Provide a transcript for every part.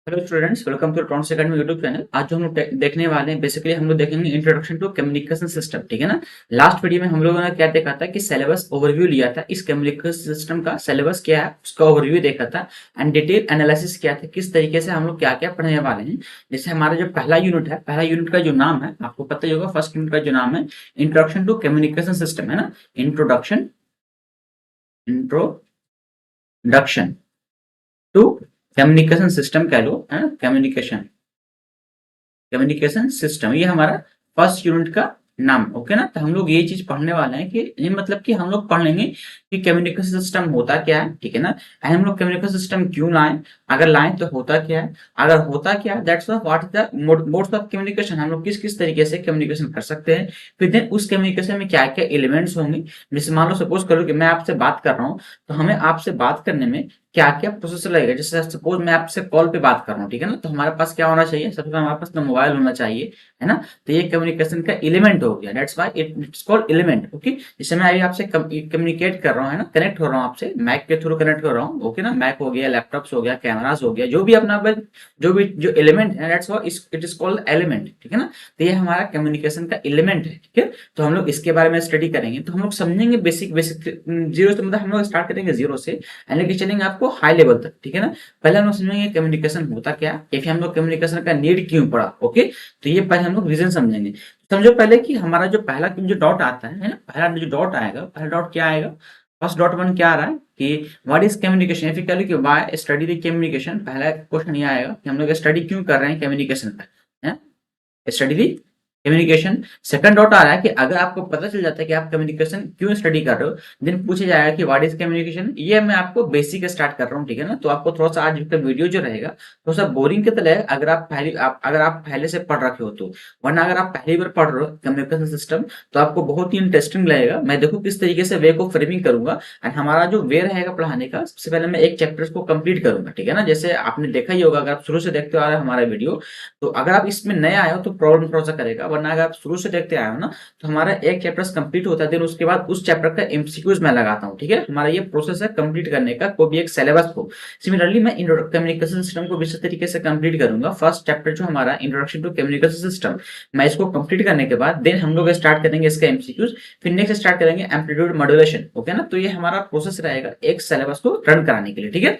Hello students, welcome to Trons Academy YouTube channel. आज जो हम लोग देखने वाले हैं, बेसिकली हम लोग देखेंगे इंट्रोडक्शन टू कम्युनिकेशन सिस्टम। ठीक है ना। लास्ट वीडियो में हम लोगों ने क्या देखा था कि सिलेबस ओवरव्यू लिया था, इस कम्युनिकेशन सिस्टम का सिलेबस क्या है उसका ओवरव्यू देखा था एंड डिटेल एनालिसिस किया था किस तरीके से हम लोग क्या क्या पढ़ने वाले हैं। जैसे हमारा जो पहला यूनिट है, पहला यूनिट का जो नाम है आपको पता ही होगा, फर्स्ट यूनिट का जो नाम है इंट्रोडक्शन टू कम्युनिकेशन सिस्टम है ना। Introduction introduction to communication system कह लो, है ना। कम्युनिकेशन कम्युनिकेशन सिस्टम, ये हमारा फर्स्ट यूनिट का नाम। ओके ना। तो हम लोग ये चीज पढ़ने वाले हैं कि ये मतलब कि हम लोग पढ़ लेंगे कि कम्युनिकेशन सिस्टम होता क्या है। ठीक है ना। एंड हम लोग कम्युनिकेशन सिस्टम क्यों लाएं, अगर लाएं तो होता क्या है, अगर होता क्या है that's what is the modes of communication, हम लोग किस किस तरीके से कम्युनिकेशन कर सकते हैं। फिर देन उस कम्युनिकेशन में क्या क्या एलिमेंट्स होंगे। जैसे मान लो सपोज करो कि मैं आपसे बात कर रहा हूँ, तो हमें आपसे बात करने में क्या क्या प्रोसेस लगेगा। जैसे सपोज मैं आपसे कॉल पे बात कर रहा हूँ, ठीक है ना। तो हमारे पास क्या होना चाहिए, सबसे पहले हमारे पास तो मोबाइल होना चाहिए, है ना। तो ये कम्युनिकेशन का एलिमेंट हो गया, that's why it's called element. Okay. जैसे मैं अभी आपसे कम्युनिकेट कर रहा हूँ, है ना, कनेक्ट हो रहा हूँ आपसे मैक के थ्रू कनेक्ट कर रहा हूँ। ओके ना। मैक हो गया, लैपटॉप्स हो गया, कैमरास हो गया, जो भी अपना जो भी जो एलिमेंट है that's why it is called element. ठीक है ना। तो ये हमारा कम्युनिकेशन का एलिमेंट है। ठीक है। तो हम लोग इसके बारे में स्टडी करेंगे, तो हम लोग समझेंगे बेसिक बेसिक जीरो से, मतलब हम लोग स्टार्ट करेंगे जीरो से एंड लेके चलेंगे आपको हाई लेवल तक। ठीक है ना। पहले हम लोग समझेंगे कम्युनिकेशन होता क्या है, या फिर हम लोग कम्युनिकेशन का नीड क्यों पड़ा। ओके। तो ये पहले हम लोग रीजन समझेंगे। समझो पहले कि हमारा जो पहला जो डॉट आता है ना, पहला जो डॉट आएगा, पहला डॉट क्या आएगा, फर्स्ट डॉट वन क्या आ रहा है कि व्हाट इज कम्युनिकेशन, या फिर कह लो कि व्हाई स्टडी द कम्युनिकेशन। पहला क्वेश्चन ये आएगा कि हम लोग स्टडी क्यों कर रहे हैं कम्युनिकेशन का, है स्टडी दी कम्युनिकेशन। सेकंड डॉट आ रहा है कि अगर आपको पता चल जाता है कि आप कम्युनिकेशन क्यों स्टडी कर रहे हो, देन पूछा जाएगा कि व्हाट इज कम्युनिकेशन। ये मैं आपको बेसिक स्टार्ट कर रहा हूँ, ठीक है ना। तो आपको थोड़ा सा आज का वीडियो जो रहेगा थोड़ा सा बोरिंग की तरह है, अगर आप पहले से पढ़ रखे हो तो। वरना अगर आप पहली बार पढ़ रहे हो कम्युनिकेशन सिस्टम तो आपको बहुत ही इंटरेस्टिंग लगेगा। मैं देखो किस तरीके से वे को फ्रेमिंग करूंगा एंड हमारा जो वे रहेगा पढ़ाने का, सबसे पहले मैं एक चैप्टर को कंप्लीट करूंगा। ठीक है ना। जैसे आपने देखा ही होगा, अगर आप शुरू से देखते आ रहे हो हमारा वीडियो, तो अगर आप इसमें नए आए हो तो प्रॉब्लम थोड़ा सा करेगा। वरना अगर आप शुरू से देखते आए हो ना, तो हमारा एक चैप्टर कंप्लीट होता है, देन उसके बाद उस चैप्टर का एमसीक्यूज मैं लगाता हूँ। ठीक है। हमारा ये प्रोसेस है कंप्लीट करने का कोई भी एक सिलेबस को। सिमिलरली मैं कम्युनिकेशन सिस्टम को विशेष तरीके से कंप्लीट करूंगा। फर्स्ट चैप्टर जो हमारा इंट्रोडक्शन टू कम्युनिकेशन सिस्टम, मैं इसको कंप्लीट करने के बाद देन हम लोग स्टार्ट करेंगे इसका एमसीक्यूज। फिर नेक्स्ट स्टार्ट करेंगे एम्पलीट्यूड मॉड्यूलेशन। ओके ना। तो ये हमारा प्रोसेस रहेगा एक सिलेबस को रन कराने के लिए। ठीक है।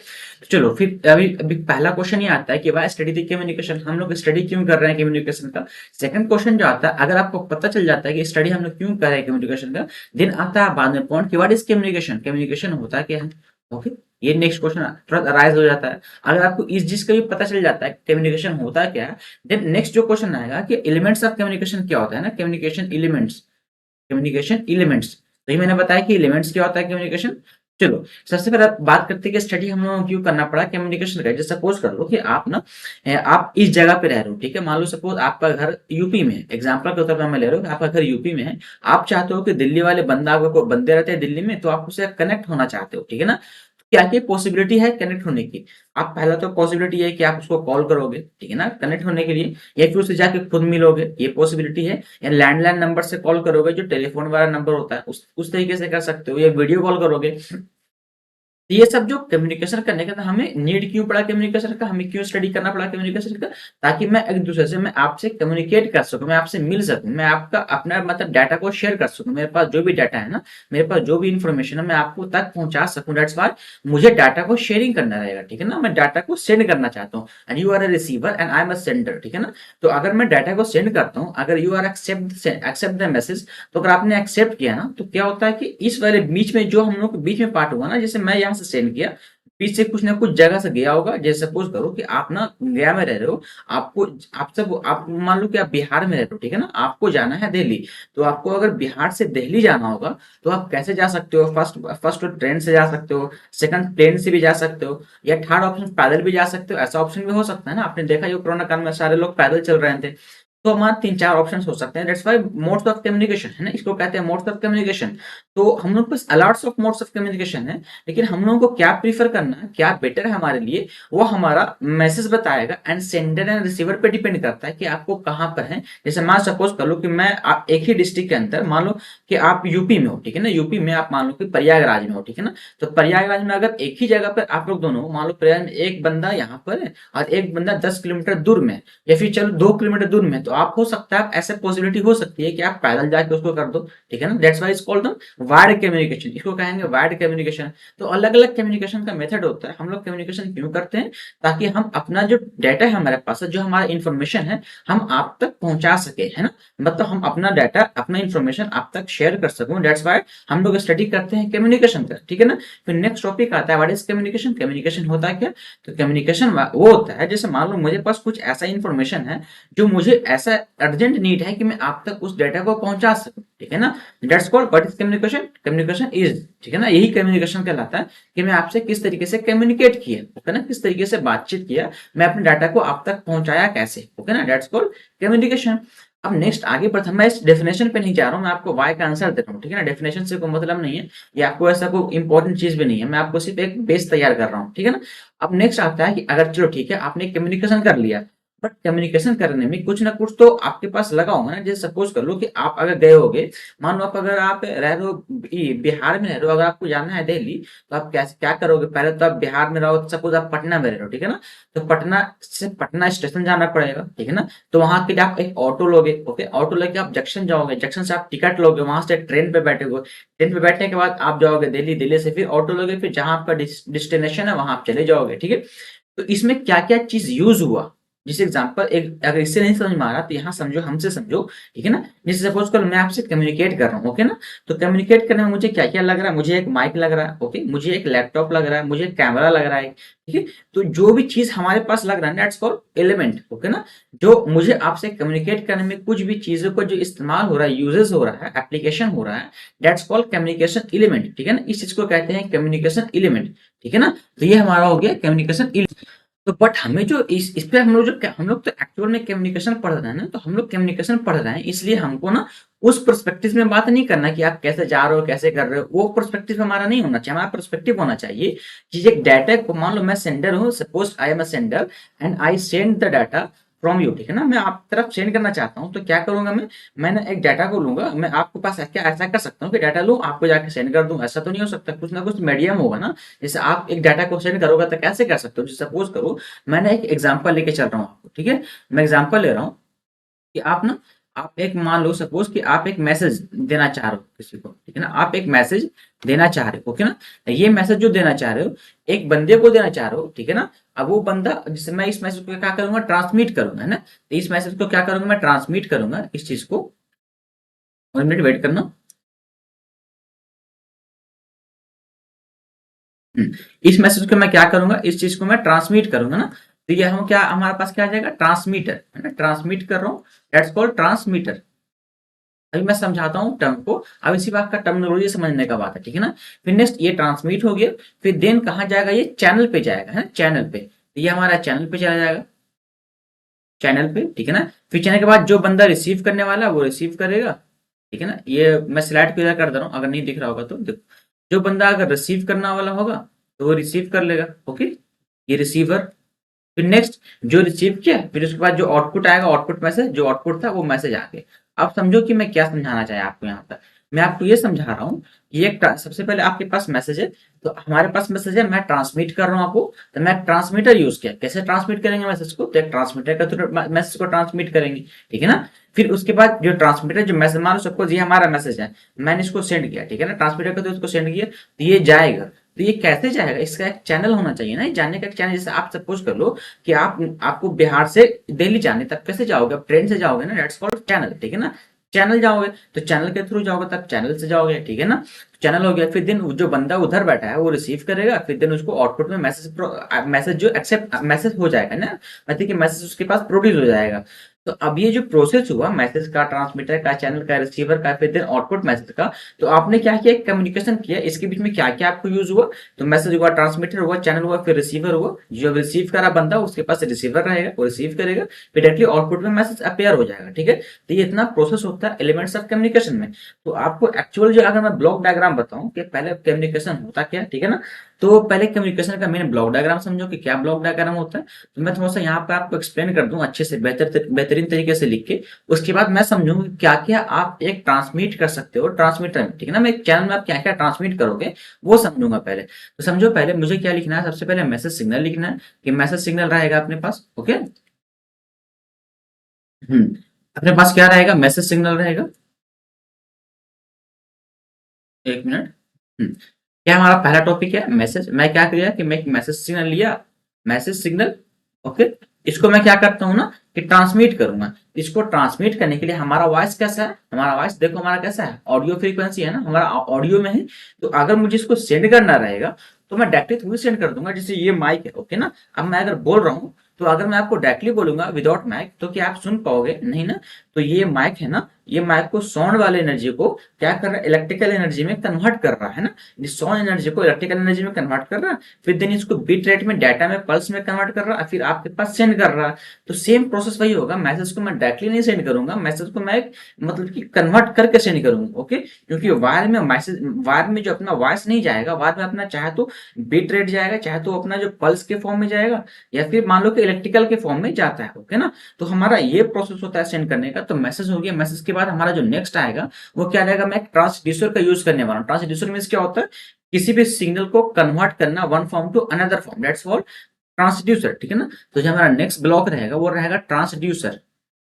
चलो फिर अभी अभी पहला क्वेश्चन ये आता है कि वाई स्टडी द कम्युनिकेशन, हम लोग स्टडी क्यों कर रहे हैं कम्युनिकेशन का। सेकंड क्वेश्चन जो आता है, अगर आपको पता चल जाता है कि स्टडी हम लोग क्यों कर रहे हैं कम्युनिकेशन का, देन आता है बाद में पॉइंट कि व्हाट इज कम्युनिकेशन, कम्युनिकेशन होता है क्या है। ओके। ये नेक्स्ट क्वेश्चन तुरंत अराइज हो जाता है। अगर आपको इस चीज का भी पता चल जाता है कम्युनिकेशन होता क्या है, देन नेक्स्ट जो क्वेश्चन आएगा कि एलिमेंट्स ऑफ कम्युनिकेशन क्या होता है ना, कम्युनिकेशन एलिमेंट्स। कम्युनिकेशन एलिमेंट्स, तो ये मैंने बताया कि एलिमेंट्स क्या होता है कम्युनिकेशन। चलो सबसे पहले बात करते हैं कि स्टडी हम लोगों को क्यों करना पड़ा कम्युनिकेशन का। जैसे सपोज कर लो कि आप ना आप इस जगह पे रह रहे हो, ठीक है। मान लो सपोज आपका घर यूपी में है, एग्जांपल के तौर पर मैं ले रहा हूँ, आपका घर यूपी में है। आप चाहते हो कि दिल्ली वाले बंदा, आपको बंदे रहते हैं दिल्ली में, तो आप उससे कनेक्ट होना चाहते हो, ठीक है ना। क्या क्या पॉसिबिलिटी है कनेक्ट होने की। आप पहला तो पॉसिबिलिटी है कि आप उसको कॉल करोगे, ठीक है ना, कनेक्ट होने के लिए, या फिर उससे जाके खुद मिलोगे, ये पॉसिबिलिटी है। या लैंडलाइन नंबर से कॉल करोगे, जो टेलीफोन वाला नंबर होता है, उस तरीके से कर सकते हो, या वीडियो कॉल करोगे। तो ये सब जो कम्युनिकेशन करने का था, हमें नीड क्यों पड़ा कम्युनिकेशन का, हमें क्यों स्टडी करना पड़ा कम्युनिकेशन का, ताकि मैं एक दूसरे से, मैं आपसे कम्युनिकेट कर सकूं, मैं आपसे मिल सकूं, मैं आपका अपना मतलब डाटा को शेयर कर सकूं। मेरे पास जो भी डाटा है ना, मेरे पास जो भी इंफॉर्मेशन है, मैं आपको तक पहुंचा सकूं। दैट्स व्हाई मुझे डाटा को शेयरिंग करना रहेगा, ठीक है ना। मैं डाटा को सेंड करना चाहता हूँ and you are a receiver and I am a sender, ठीक है ना। तो अगर मैं डाटा को सेंड करता हूँ, अगर you are accept the message, तो अगर आपने एक्सेप्ट किया ना, तो क्या होता है कि इस वाले बीच में जो हम लोग के बीच में पार्ट हुआ ना, जैसे मैं यहाँ से सेंड किया, पीछे कुछ ना कुछ जगह से गया होगा। जैसे सपोज करो कि आप ना गया में रह रहे हो, आपको आपसे आप मान लो कि आप बिहार में रह रहे हो, ठीक है ना, आपको जाना है दिल्ली। तो आपको अगर बिहार से दिल्ली जाना होगा, तो आप कैसे जा सकते हो, फर्स्ट फर्स्ट ट्रेन से जा सकते हो, सेकंड प्लेन से भी जा सकते हो, या थर्ड ऑप्शन पैदल भी जा सकते हो। ऐसा ऑप्शन भी हो सकता है ना। आपने देखा ही कोरोना काल में सारे लोग पैदल चल रहे थे। तो हमारे 3-4 ऑप्शंस हो सकते हैं। That's why modes of communication है ना, इसको कहते हैं मोड्स ऑफ कम्युनिकेशन। तो हम लोग के पास a lots of modes of communication है, लेकिन हम लोगों को क्या प्रीफर करना है, क्या बेटर है हमारे लिए, वो हमारा मैसेज बताएगा। एंड सेंडर एंड रिसीवर पे डिपेंड करता है कि आपको कहाँ पर है। जैसे मैं सपोज कर लो कि मैं एक ही डिस्ट्रिक्ट के अंदर, मान लो कि आप यूपी में हो, ठीक है ना, यूपी में आप मान लो कि प्रयागराज में हो, ठीक है ना। तो प्रयागराज में अगर एक ही जगह पर आप लोग दोनों, मान लो प्रयाग में एक बंदा यहाँ पर है और एक बंदा 10 किलोमीटर दूर में, या फिर चलो 2 किलोमीटर दूर में, तो आप हो सकता है, ऐसे पॉसिबिलिटी हो सकती है कि आप पैदल जाके उसको कर दो, ठीक है ना। That's why it's called the wired communication, इसको कहेंगे वायर्ड कम्युनिकेशन। तो अलग अलग कम्युनिकेशन का मेथड होता है। हम लोग कम्युनिकेशन क्यों करते हैं, ताकि हम अपना जो डाटा है हमारे पास, जो हमारा इन्फॉर्मेशन है, हम आप तक पहुंचा सके, है ना। मतलब हम अपना डाटा, अपना इन्फॉर्मेशन आप तक शेयर कर सकूं। दैट्स व्हाई हम लोग स्टडी करते हैं कम्युनिकेशन का, ठीक है ना। फिर नेक्स्ट टॉपिक आता है व्हाट इज कम्युनिकेशन। कम्युनिकेशन होता है क्या, तो कम्युनिकेशन वो होता है, जैसे मान लो मुझे पास कुछ ऐसा इन्फॉर्मेशन है जो मुझे ऐसा अर्जेंट नीड है कि मैं आप तक उस डाटा को पहुंचा सकूं, ठीक है ना। That's called what is communication. Communication is, ठीक है ना, यही कम्युनिकेशन कहलाता है कि मैं आपसे किस तरीके से कम्युनिकेट किया, ओके ना, किस तरीके से बातचीत किया, मैं अपने डाटा को आप तक पहुंचाया कैसे, ओके ना। That's called communication. अब नेक्स्ट आगे बढ़ते, मैं इस डेफिनेशन पे नहीं जा रहा हूँ, मैं आपको वाई का आंसर दे रहा हूँ, ठीक है ना। डेफिनेशन से कोई मतलब नहीं है, या आपको ऐसा कोई इंपॉर्टेंट चीज भी नहीं है, मैं आपको सिर्फ एक बेस तैयार कर रहा हूँ, ठीक है ना। अब नेक्स्ट आता है कि अगर चलो ठीक है, आपने कम्युनिकेशन कर लिया, बट कम्युनिकेशन करने में कुछ ना कुछ तो आपके पास लगा होगा ना। जैसे सपोज कर लो कि आप अगर गए होगे, मान लो आप अगर आप रह रहे हो बिहार में रह रहे हो, अगर आपको जाना है दिल्ली, तो आप कैसे क्या करोगे, पहले तो आप बिहार में रहो, सपोज आप पटना में रह रहे हो, ठीक है ना। तो पटना से पटना स्टेशन जाना पड़ेगा, ठीक है ना। तो वहां के लिए आप एक ऑटो लोगे, ओके, ऑटो लेके आप जंक्शन जाओगे, जंक्शन से आप टिकट लोगे, वहां से ट्रेन पे बैठोगे, ट्रेन पे बैठने के बाद आप जाओगे दिल्ली, दिल्ली से फिर ऑटो लोगे, फिर जहां आपका डेस्टिनेशन है वहां आप चले जाओगे, ठीक है। तो इसमें क्या क्या चीज यूज हुआ, जिस एग्जांपल, एक अगर इससे नहीं समझ में आ रहा तो यहाँ समझो, हमसे समझो, ठीक है ना। जैसे सपोज करो मैं आपसे कम्युनिकेट कर रहा हूँ, ओके ना। तो कम्युनिकेट करने में मुझे क्या क्या लग रहा है, मुझे एक माइक लग रहा है, ओके, मुझे एक लैपटॉप लग रहा है, मुझे एक कैमरा लग रहा है, ठीक है। तो जो भी चीज हमारे पास लग रहा है, दैट्स कॉल्ड एलिमेंट, ओके ना। जो मुझे आपसे कम्युनिकेट करने में कुछ भी चीजों को जो इस्तेमाल हो रहा है, यूजेस हो रहा है, एप्लीकेशन हो रहा है, दैट्स कॉल्ड कम्युनिकेशन एलिमेंट, ठीक है ना। इस चीज को कहते हैं कम्युनिकेशन एलिमेंट, ठीक है ना। तो ये हमारा हो गया कम्युनिकेशन। तो बट हमें जो इस पे हम लोग तो एक्चुअल में कम्युनिकेशन पढ़ रहे हैं ना, तो हम लोग कम्युनिकेशन पढ़ रहे हैं, इसलिए हमको ना उस पर्सपेक्टिव में बात नहीं करना कि आप कैसे जा रहे हो, कैसे कर रहे हो, वो पर्सपेक्टिव हमारा नहीं होना चाहिए। हमारा पर्सपेक्टिव होना चाहिए कि एक डाटा को, मान लो मैं सेंडर हूँ, suppose I am a sender and I send the data from you, ठीक है ना। मैं आप तरफ सेंड करना चाहता हूँ, तो क्या करूंगा मैंने एक डाटा को लूंगा, मैं आपके पास क्या ऐसा कर सकता हूँ कि डाटा लूँ, आपको जाके सेंड कर दूं, ऐसा तो नहीं हो सकता, कुछ ना कुछ मीडियम होगा ना। जैसे आप एक डाटा को सेंड करोगे तो कैसे कर सकते हो, सपोज करो मैंने एक एग्जांपल लेके चल रहा हूँ आपको, ठीक है। मैं एग्जांपल ले रहा हूँ कि आप ना, आप एक मान लो सपोज कि आप एक मैसेज देना चाह रहे हो किसी को, ठीक है ना। आप एक मैसेज देना चाह रहे हो, ओके ना। ये मैसेज जो देना चाह रहे हो, एक बंदे को देना चाह रहे हो, ठीक है ना। अब वो बंदा, जैसे मैं इस मैसेज को क्या करूंगा, ट्रांसमिट करूंगा, है ना। तो इस मैसेज को क्या करूंगा, मैं ट्रांसमिट करूंगा इस चीज को। 1 मिनट वेट करना। इस मैसेज को मैं क्या करूंगा, इस चीज को मैं ट्रांसमिट करूंगा ना। तो ये हम क्या, हमारे पास क्या आ जाएगा, ट्रांसमीटर, है ना। ट्रांसमिट कर रहा हूँ, दैट्स कॉल्ड ट्रांसमीटर। अभी मैं समझाता हूँ टर्म को, अब इसी बात का टर्मिनोलॉजी समझने का बात है, ठीक है ना। फिर नेक्स्ट ये ट्रांसमिट हो गया, फिर देन कहाँ जाएगा, ये चैनल पे जाएगा, है चैनल पे। तो ये हमारा चैनल पे चला जाएगा, चैनल पे, ठीक है ना। फिर चैनल के बाद जो बंदा रिसीव करने वाला है वो रिसीव करेगा, ठीक है ना। ये मैं स्लाइड क्लियर कर दे रहा हूँ, अगर नहीं दिख रहा होगा तो देखो। जो बंदा अगर रिसीव करने वाला होगा तो वो रिसीव कर लेगा, ओके, ये रिसीवर। फिर नेक्स्ट जो रिसीव किया, फिर उसके बाद जो आउटपुट आएगा, आउटपुट मैसेज, जो आउटपुट था वो मैसेज आ गया। अब समझो कि मैं क्या समझाना चाहे आपको यहाँ पर। मैं आपको ये समझा रहा हूँ कि एक सबसे पहले आपके पास मैसेज है, तो हमारे पास मैसेज है, मैं ट्रांसमिट कर रहा हूँ आपको, तो मैं ट्रांसमीटर यूज किया। कैसे ट्रांसमिट करेंगे मैसेज को, तो एक ट्रांसमीटर का थ्रू मैसेज को ट्रांसमिट करेंगे, ठीक है ना। फिर उसके बाद जो ट्रांसमीटर, जो मैसेज, मान लो सपोज ये हमारा मैसेज है, मैंने इसको सेंड किया, ठीक है ना, ट्रांसमीटर का तो इसको सेंड किया, तो ये जाएगा। तो ये कैसे जाएगा, इसका एक चैनल होना चाहिए ना, जाने का एक चैनल। जैसे आप सपोज कर लो कि आपको बिहार से दिल्ली जाने, तब कैसे जाओगे, आप ट्रेन से जाओगे ना, दैट्स कॉल्ड चैनल, ठीक है ना। चैनल जाओगे तो चैनल के थ्रू जाओगे, तब चैनल से जाओगे, ठीक है ना। चैनल हो गया, फिर दिन जो बंदा उधर बैठा है वो रिसीव करेगा, फिर दिन उसको आउटपुट में मैसेज जो एक्सेप्ट मैसेज हो जाएगा ना, मतलब कि मैसेज उसके पास प्रोड्यूस हो जाएगा। तो अब ये जो प्रोसेस हुआ मैसेज का, ट्रांसमीटर का, चैनल का, रिसीवर का, फिर देन आउटपुट मैसेज का, तो आपने क्या किया, कम्युनिकेशन किया, इसके बीच में क्या क्या आपको यूज हुआ, तो मैसेज हुआ, ट्रांसमीटर हुआ, चैनल हुआ, फिर रिसीवर हुआ। जो रिसीव करा बंदा उसके पास रिसीवर रहेगा, वो रिसीव करेगा, फिर डायरेक्टली आउटपुट में मैसेज अपेयर हो जाएगा। ठीक है, तो ये इतना प्रोसेस होता है एलिमेंट्स ऑफ कम्युनिकेशन में। तो आपको एक्चुअल जो अगर मैं ब्लॉक डायग्राम बताऊं कि पहले कम्युनिकेशन होता क्या, ठीक है ना, तो पहले कम्युनिकेशन का मैंने ब्लॉक डायग्राम समझो कि क्या ब्लॉक डायग्राम होता है। तो मैं थोड़ा सा यहाँ पे आपको एक्सप्लेन कर दूं अच्छे से, बेहतरीन तरीके से लिख के। उसके बाद मैं समझूंगा क्या क्या आप एक ट्रांसमिट कर सकते हो ट्रांसमीटर में, ठीक है ना, मैं एक चैनल में आप क्या क्या ट्रांसमिट करोगे वो समझूंगा पहले। तो समझो पहले मुझे क्या लिखना है, सबसे पहले मैसेज सिग्नल लिखना है कि मैसेज सिग्नल रहेगा अपने पास। ओके, अपने पास क्या रहेगा, मैसेज सिग्नल रहेगा। एक मिनट। क्या हमारा पहला टॉपिक है मैसेज। मैं क्या किया कि मैं एक मैसेज सिग्नल लिया, मैसेज सिग्नल। ओके, इसको मैं क्या करता हूँ ना कि ट्रांसमिट करूंगा। इसको ट्रांसमिट करने के लिए हमारा वॉइस कैसा है, हमारा वॉइस देखो हमारा कैसा है, ऑडियो फ्रीक्वेंसी है ना, हमारा ऑडियो में है। तो अगर मुझे इसको सेंड करना रहेगा तो मैं डायरेक्टली थोड़ी सेंड कर दूंगा, जैसे ये माइक है। ओके ना, अब मैं अगर बोल रहा हूँ तो अगर मैं आपको डायरेक्टली बोलूंगा विदाउट माइक तो क्या आप सुन पाओगे, नहीं ना। तो ये माइक है ना, ये माइक को साउंड वाले एनर्जी को क्या कर रहा है, इलेक्ट्रिकल एनर्जी में कन्वर्ट कर रहा है ना। साउंड एनर्जी को इलेक्ट्रिकल एनर्जी में कन्वर्ट कर रहा है, फिर देन इसको बिट रेट में, डाटा में, पल्स में कन्वर्ट कर रहा है, फिर आपके पास सेंड कर रहा है। तो सेम प्रोसेस वही होगा, मैसेज को मैं डायरेक्टली नहीं सेंड करूंगा, मैसेज को मैं मतलब कि कन्वर्ट करके सेंड करूंगा। ओके, क्योंकि वायर में मैसेज, वायर में जो अपना वॉइस नहीं जाएगा, वायर में अपना चाहे तो बिट रेट जाएगा, चाहे तो अपना जो पल्स के फॉर्म में जाएगा, या फिर मान लो कि इलेक्ट्रिकल के फॉर्म में जाता है। ओके ना, तो हमारा ये प्रोसेस होता है सेंड करने का। तो मैसेज हो गया, मैसेज के बाद हमारा जो नेक्स्ट आएगा वो क्या रहेगा, मैं एक ट्रांसड्यूसर का यूज करने वाला हूँ। ट्रांसड्यूसर मींस क्या होता है, किसी भी सिग्नल को कन्वर्ट करना one form to another form, that's called transducer. ठीक है ना, तो जो हमारा नेक्स्ट ब्लॉक रहेगा वो रहेगा ट्रांसड्यूसर।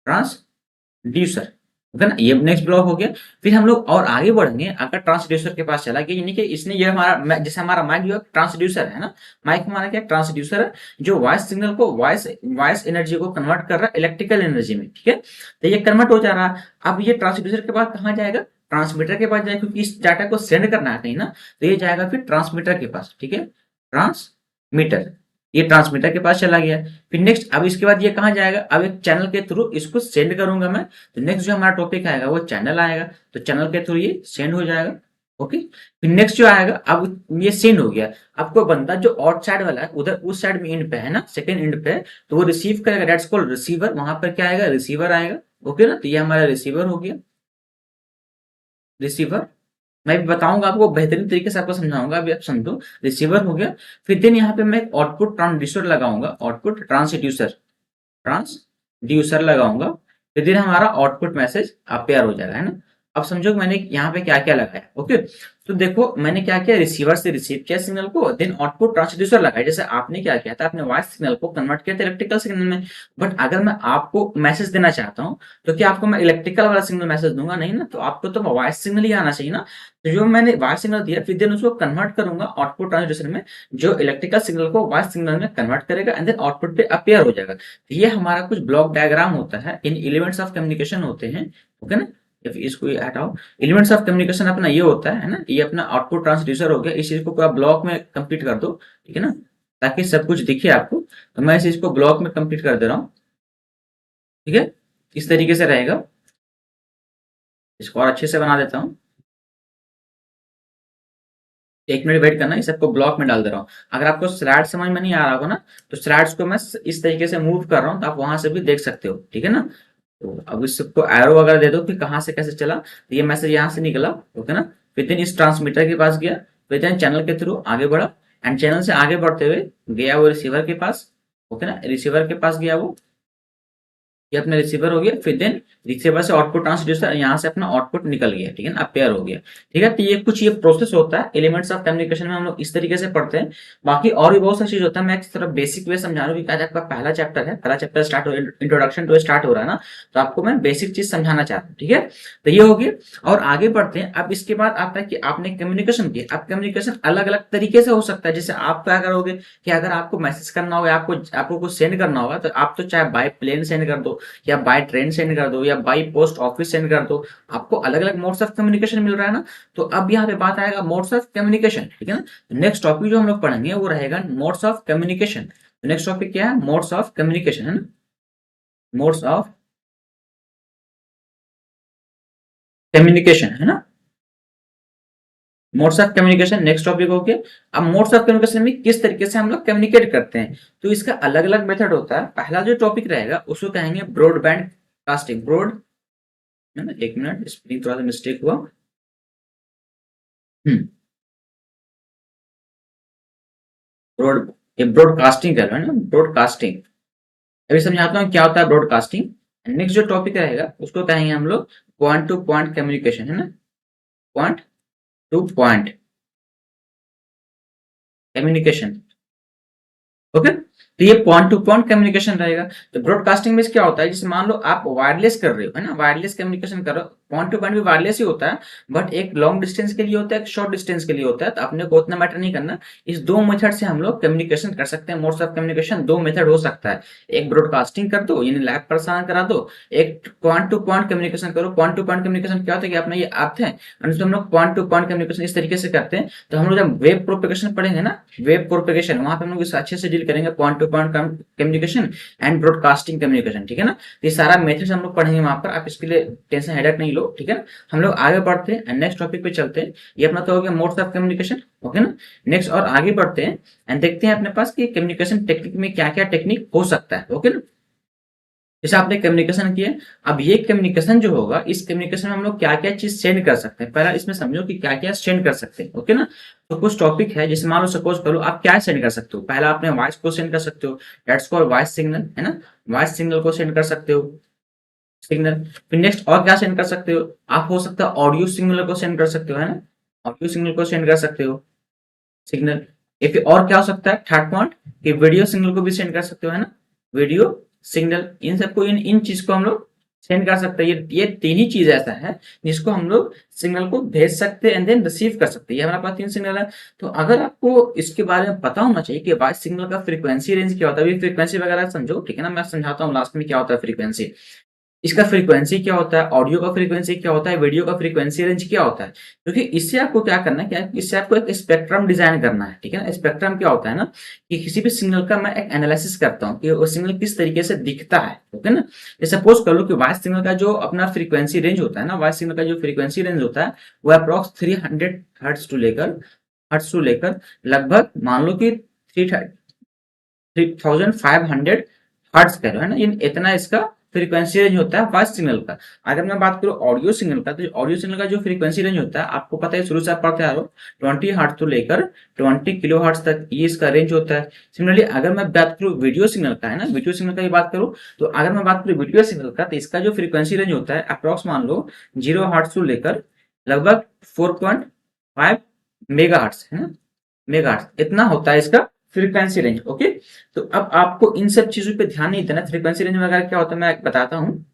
ट्रांसड्यूसर, ओके ना, ये नेक्स्ट ब्लॉक हो गया। फिर हम लोग और आगे बढ़ेंगे, अगर ट्रांसड्यूसर के पास चला गया, यानी कि इसने ये हमारा, जैसे हमारा माइक जो है ट्रांसड्यूसर है ना, माइक हमारा क्या ट्रांसड्यूसर है, जो वॉइस सिग्नल को, वॉइस वॉइस एनर्जी को कन्वर्ट कर रहा है इलेक्ट्रिकल एनर्जी में। ठीक है, तो ये कन्वर्ट हो जा रहा है। अब ये ट्रांसड्यूसर के बाद कहाँ जाएगा, ट्रांसमीटर के पास जाएगा, क्योंकि इस डाटा को सेंड करना है कहीं ना, तो ये जाएगा फिर ट्रांसमीटर के पास। ठीक है, ट्रांसमीटर, ये ट्रांसमीटर के पास चला गया। फिर नेक्स्ट, अब इसके बाद ये कहाँ जाएगा, अब एक चैनल के थ्रू इसको सेंड करूंगा मैं। तो नेक्स्ट जो हमारा टॉपिक आएगा वो चैनल आएगा, तो चैनल के थ्रू ये सेंड हो जाएगा। ओके, फिर नेक्स्ट जो आएगा, अब ये सेंड हो गया। अब कोई बंदा जो आउटसाइड वाला है, उधर उस साइड में एंड पे है ना, सेकंड एंड पे है, तो वो रिसीव करेगा, दैट्स कॉल्ड रिसीवर। वहां पर क्या आएगा, रिसीवर आएगा। ओके ना, तो ये हमारा रिसीवर हो गया, रिसीवर। मैं भी बताऊंगा आपको, बेहतरीन तरीके से आपको समझाऊंगा, अभी आप समझो। रिसीवर हो गया, फिर दिन यहाँ पे मैं आउटपुट ट्रांसड्यूसर लगाऊंगा, आउटपुट ट्रांसड्यूसर, ट्रांसड्यूसर लगाऊंगा। फिर दिन हमारा आउटपुट मैसेज अपेयर हो जाएगा, है ना। अब समझो कि मैंने यहाँ पे क्या क्या लगाया। ओके, तो देखो मैंने क्या किया, रिसीवर से रिसीव किया सिग्नल को, देन आउटपुट ट्रांसड्यूसर लगाया। जैसे आपने क्या किया था, आपने वॉइस सिग्नल को कन्वर्ट किया था इलेक्ट्रिकल सिग्नल में। बट अगर मैं आपको मैसेज देना चाहता हूँ तो क्या आपको मैं इलेक्ट्रिकल वाला सिग्नल मैसेज दूंगा, नहीं ना, तो आपको तो वॉइस सिग्नल ही आना चाहिए ना। तो जो मैंने वॉइस सिग्नल दिया, फिर देन उसको कन्वर्ट करूंगा आउटपुट ट्रांसड्यूसर में, जो इलेक्ट्रिकल सिग्नल को वॉइस सिग्नल में कन्वर्ट करेगा, एंड देन आउटपुट पे अपेयर हो जाएगा। तो ये हमारा कुछ ब्लॉक डायग्राम होता है, इन एलिमेंट्स ऑफ कम्युनिकेशन होते हैं। ओके ना, या फिर इसको हटाओ, एलिमेंट्स ऑफ कम्युनिकेशन अपना ये होता है ना, ये अपना आउटपुट ट्रांसड्यूसर हो गया। इस चीज को पूरा ब्लॉक में कंप्लीट कर दो, ठीक है ना, ताकि सब कुछ दिखे आपको। तो मैं इस चीज को ब्लॉक में कंप्लीट कर दे रहा हूँ, ठीक है, इस तरीके से रहेगा। इसको और अच्छे से बना देता हूँ, एक मिनट वेट करना, इस सबको ब्लॉक में डाल दे रहा हूँ। अगर आपको स्लाइड समझ में नहीं आ रहा होगा ना, तो स्लाइड्स को मैं इस तरीके से मूव कर रहा हूँ, तो आप वहां से भी देख सकते हो, ठीक है ना। तो अब इस सबको एरो वगैरह दे दो कि कहाँ से कैसे चला, तो ये मैसेज यहाँ से निकला। ओके ना, विद इन इस ट्रांसमीटर के पास गया, विद इन चैनल के थ्रू आगे बढ़ा, एंड चैनल से आगे बढ़ते हुए गया वो रिसीवर के पास। ओके ना, रिसीवर के पास गया वो, ये अपना रिसीवर हो गया। फिर देन रिसीवर से आउटपुट ट्रांसड्यूसर, यहाँ से अपना आउटपुट निकल गया, ठीक है ना, अपेयर हो गया। ठीक है, तो ये कुछ ये प्रोसेस होता है एलिमेंट्स ऑफ कम्युनिकेशन में, हम लोग इस तरीके से पढ़ते हैं। बाकी और भी बहुत सा चीज होता है, मैं एक तरफ बेसिक वे समझा रहा हूँ, आज आपका पहला चैप्टर है, पहला चैप्टर स्टार्ट हो, इंट्रोडक्शन टू स्टार्ट हो रहा है ना, तो आपको मैं बेसिक चीज समझाना चाहता हूँ। ठीक है, तो ये हो गया, और आगे बढ़ते हैं। अब इसके बाद आता है कि आपने कम्युनिकेशन किया। अब कम्युनिकेशन अलग अलग तरीके से हो सकता है। जैसे आप क्या करोगे कि अगर आपको मैसेज करना होगा, आपको कुछ सेंड करना होगा, तो आप तो चाहे बाय प्लेन सेंड कर दो, या बाय ट्रेन सेंड कर दो, या बाय पोस्ट ऑफिस सेंड कर दो। आपको अलग अलग मोड्स ऑफ कम्युनिकेशन मिल रहा है ना। तो अब यहाँ पे बात आएगा मोड्स ऑफ कम्युनिकेशन, ठीक है ना। नेक्स्ट टॉपिक जो हम लोग पढ़ेंगे वो रहेगा modes of communication. Next topic क्या है, मोड्स ऑफ कम्युनिकेशन, है ना, मोड्स ऑफ कम्युनिकेशन, है ना। Modes of communication next topic हो गया। अब मोड्स ऑफ कम्युनिकेशन में किस तरीके से हम लोग कम्युनिकेट करते हैं, तो इसका अलग अलग मेथड होता है। पहला जो टॉपिक रहेगा उसको कहेंगे ब्रॉडबैंड कास्टिंग। ब्रॉड, है ना, एक मिनट, स्पेलिंग थोड़ा सा मिस्टेक हुआ। ब्रॉड, ये ब्रॉडकास्टिंग कर रहे हैं ना, ब्रॉडकास्टिंग। अभी समझाता हूँ क्या होता है ब्रॉडकास्टिंग। नेक्स्ट जो टॉपिक रहेगा उसको कहेंगे हम लोग पॉइंट टू पॉइंट कम्युनिकेशन, है ना, point two point communication. Okay, तो ये पॉइंट टू पॉइंट कम्युनिकेशन रहेगा। तो ब्रॉडकास्टिंग में क्या होता है, जैसे मान लो आप वायरलेस कर रहे हो, है ना, वायरलेस कम्युनिकेशन कर रहे हो, पॉइंट टू पॉइंट भी वायरलेस ही होता है, बट एक लॉन्ग डिस्टेंस के लिए होता है, एक शॉर्ट डिस्टेंस के लिए होता है, तो अपने को उतना मैटर नहीं करना। इस दो मेथड से हम लोग कम्युनिकेशन कर सकते हैं। मोड्स ऑफ कम्युनिकेशन दो मेथड हो सकता है, एक ब्रॉडकास्टिंग कर दो, यानी लाइव प्रसारण करा दो, एक पॉइंट टू पॉइंट कम्युनिकेशन करो। पॉइंट टू पॉइंट कम्युनिकेशन क्या होता है कि अपना ये ऐप है, और हम लोग पॉइंट टू पॉइंट कम्युनिकेशन इस तरीके से करते हैं। तो हम लोग जब वेब प्रोपेगेशन पढ़ेंगे ना, वेब प्रोपेगेशन, वहां पे हम लोग इस अच्छे से डील करेंगे, point two point communication and broadcasting communication, ठीक है ना। तो ये सारा मेथड्स हम लोग पढ़ेंगे वहां पर, आप इसके लिए टेंशन हेडेक नहीं लो, ठीक है। हम लोग आगे बढ़ते हैं एंड नेक्स्ट टॉपिक पे चलते हैं। ये अपना तो हो गया मोड्स ऑफ कम्युनिकेशन, ओके ना। नेक्स्ट और आगे बढ़ते हैं एंड देखते हैं अपने पास कि कम्युनिकेशन टेक्निक में क्या क्या टेक्निक हो सकता है, ओके ना। जैसे आपने कम्युनिकेशन किया, अब ये कम्युनिकेशन जो होगा, इस कम्युनिकेशन में हम लोग क्या क्या चीज सेंड कर सकते हैं, पहला इसमें समझो कि क्या क्या सेंड कर सकते हैं, ओके ना। तो कुछ टॉपिक है, जैसे मान लो सपोज करो आप क्या सेंड कर सकते हो, पहला आपने वॉइस को सेंड कर सकते हो, दैट्स कॉल्ड वॉइस सिग्नल, है ना। वॉइस सिग्नल को सेंड कर सकते हो, सिग्नल। फिर नेक्स्ट और क्या सेंड कर सकते हो आप, हो सकता है ऑडियो सिग्नल को सेंड कर सकते हो, है ना, ऑडियो सिग्नल को सेंड कर सकते हो, सिग्नल। या फिर और क्या हो सकता है थर्ड पॉइंट, कि वीडियो सिग्नल को भी सेंड कर सकते हो, है ना, वीडियो सिग्नल। इन सबको, इन चीज को हम लोग सेंड कर सकते हैं। ये तीन ही चीज ऐसा है जिसको हम लोग सिग्नल को भेज सकते हैं एंड देन रिसीव कर सकते हैं। ये हमारे पास तीन सिग्नल है। तो अगर आपको इसके बारे में पता होना चाहिए कि वॉइस सिग्नल का फ्रीक्वेंसी रेंज क्या होता है, अभी फ्रीक्वेंसी वगैरह समझो, ठीक है ना, मैं समझाता हूँ लास्ट में क्या होता है फ्रीक्वेंसी। इसका फ्रीक्वेंसी क्या होता है, ऑडियो का फ्रीक्वेंसी क्या होता है, वीडियो का फ्रीक्वेंसी रेंज क्या होता है। क्योंकि इससे आपको क्या करना है, क्या इससे आपको एक स्पेक्ट्रम डिजाइन करना है, ठीक है ना। स्पेक्ट्रम क्या होता है ना, कि किसी भी सिग्नल का मैं एक एनालिसिस करता हूँ कि वो सिग्नल किस तरीके से दिखता है, ओके ना। जैसे सपोज कर लो कि वॉइस सिग्नल का जो अपना फ्रीक्वेंसी रेंज होता है ना, वॉइस सिग्नल का जो फ्रीक्वेंसी रेंज होता है वो अप्रॉक्स 300 हर्ट्ज टू लेकर लगभग मान लो कि 3500 हर्ट्ज कह रहे हो, है ना, ये इतना इसका फ्रीक्वेंसी रेंज होता है वॉइस सिग्नल का। अगर मैं बात करूं ऑडियो सिग्नल का, तो ऑडियो सिग्नल का जो फ्रीक्वेंसी रेंज होता है आपको पता है, शुरू से आप पढ़ते आ रहे हो, 20 हर्ट्ज to लेकर 20 किलो हर्ट्ज तक ये इसका रेंज होता है। सिमिलरली अगर मैं बात करूं वीडियो सिग्नल का, है ना, वीडियो सिग्नल का ही बात करूं, तो अगर मैं बात करूं वीडियो सिग्नल का, तो इसका जो फ्रीक्वेंसी रेंज होता है अप्रॉक्स मान लो 0 हर्ट्ज to लेकर लगभग 4.5 मेगा, है ना, मेगाहर्ट्ज, इतना होता है इसका फ्रीक्वेंसी रेंज, ओके। तो अब आपको इन सब चीजों पे ध्यान नहीं देना। फ्रीक्वेंसी रेंज वगैरह क्या होता है मैं बताता हूँ।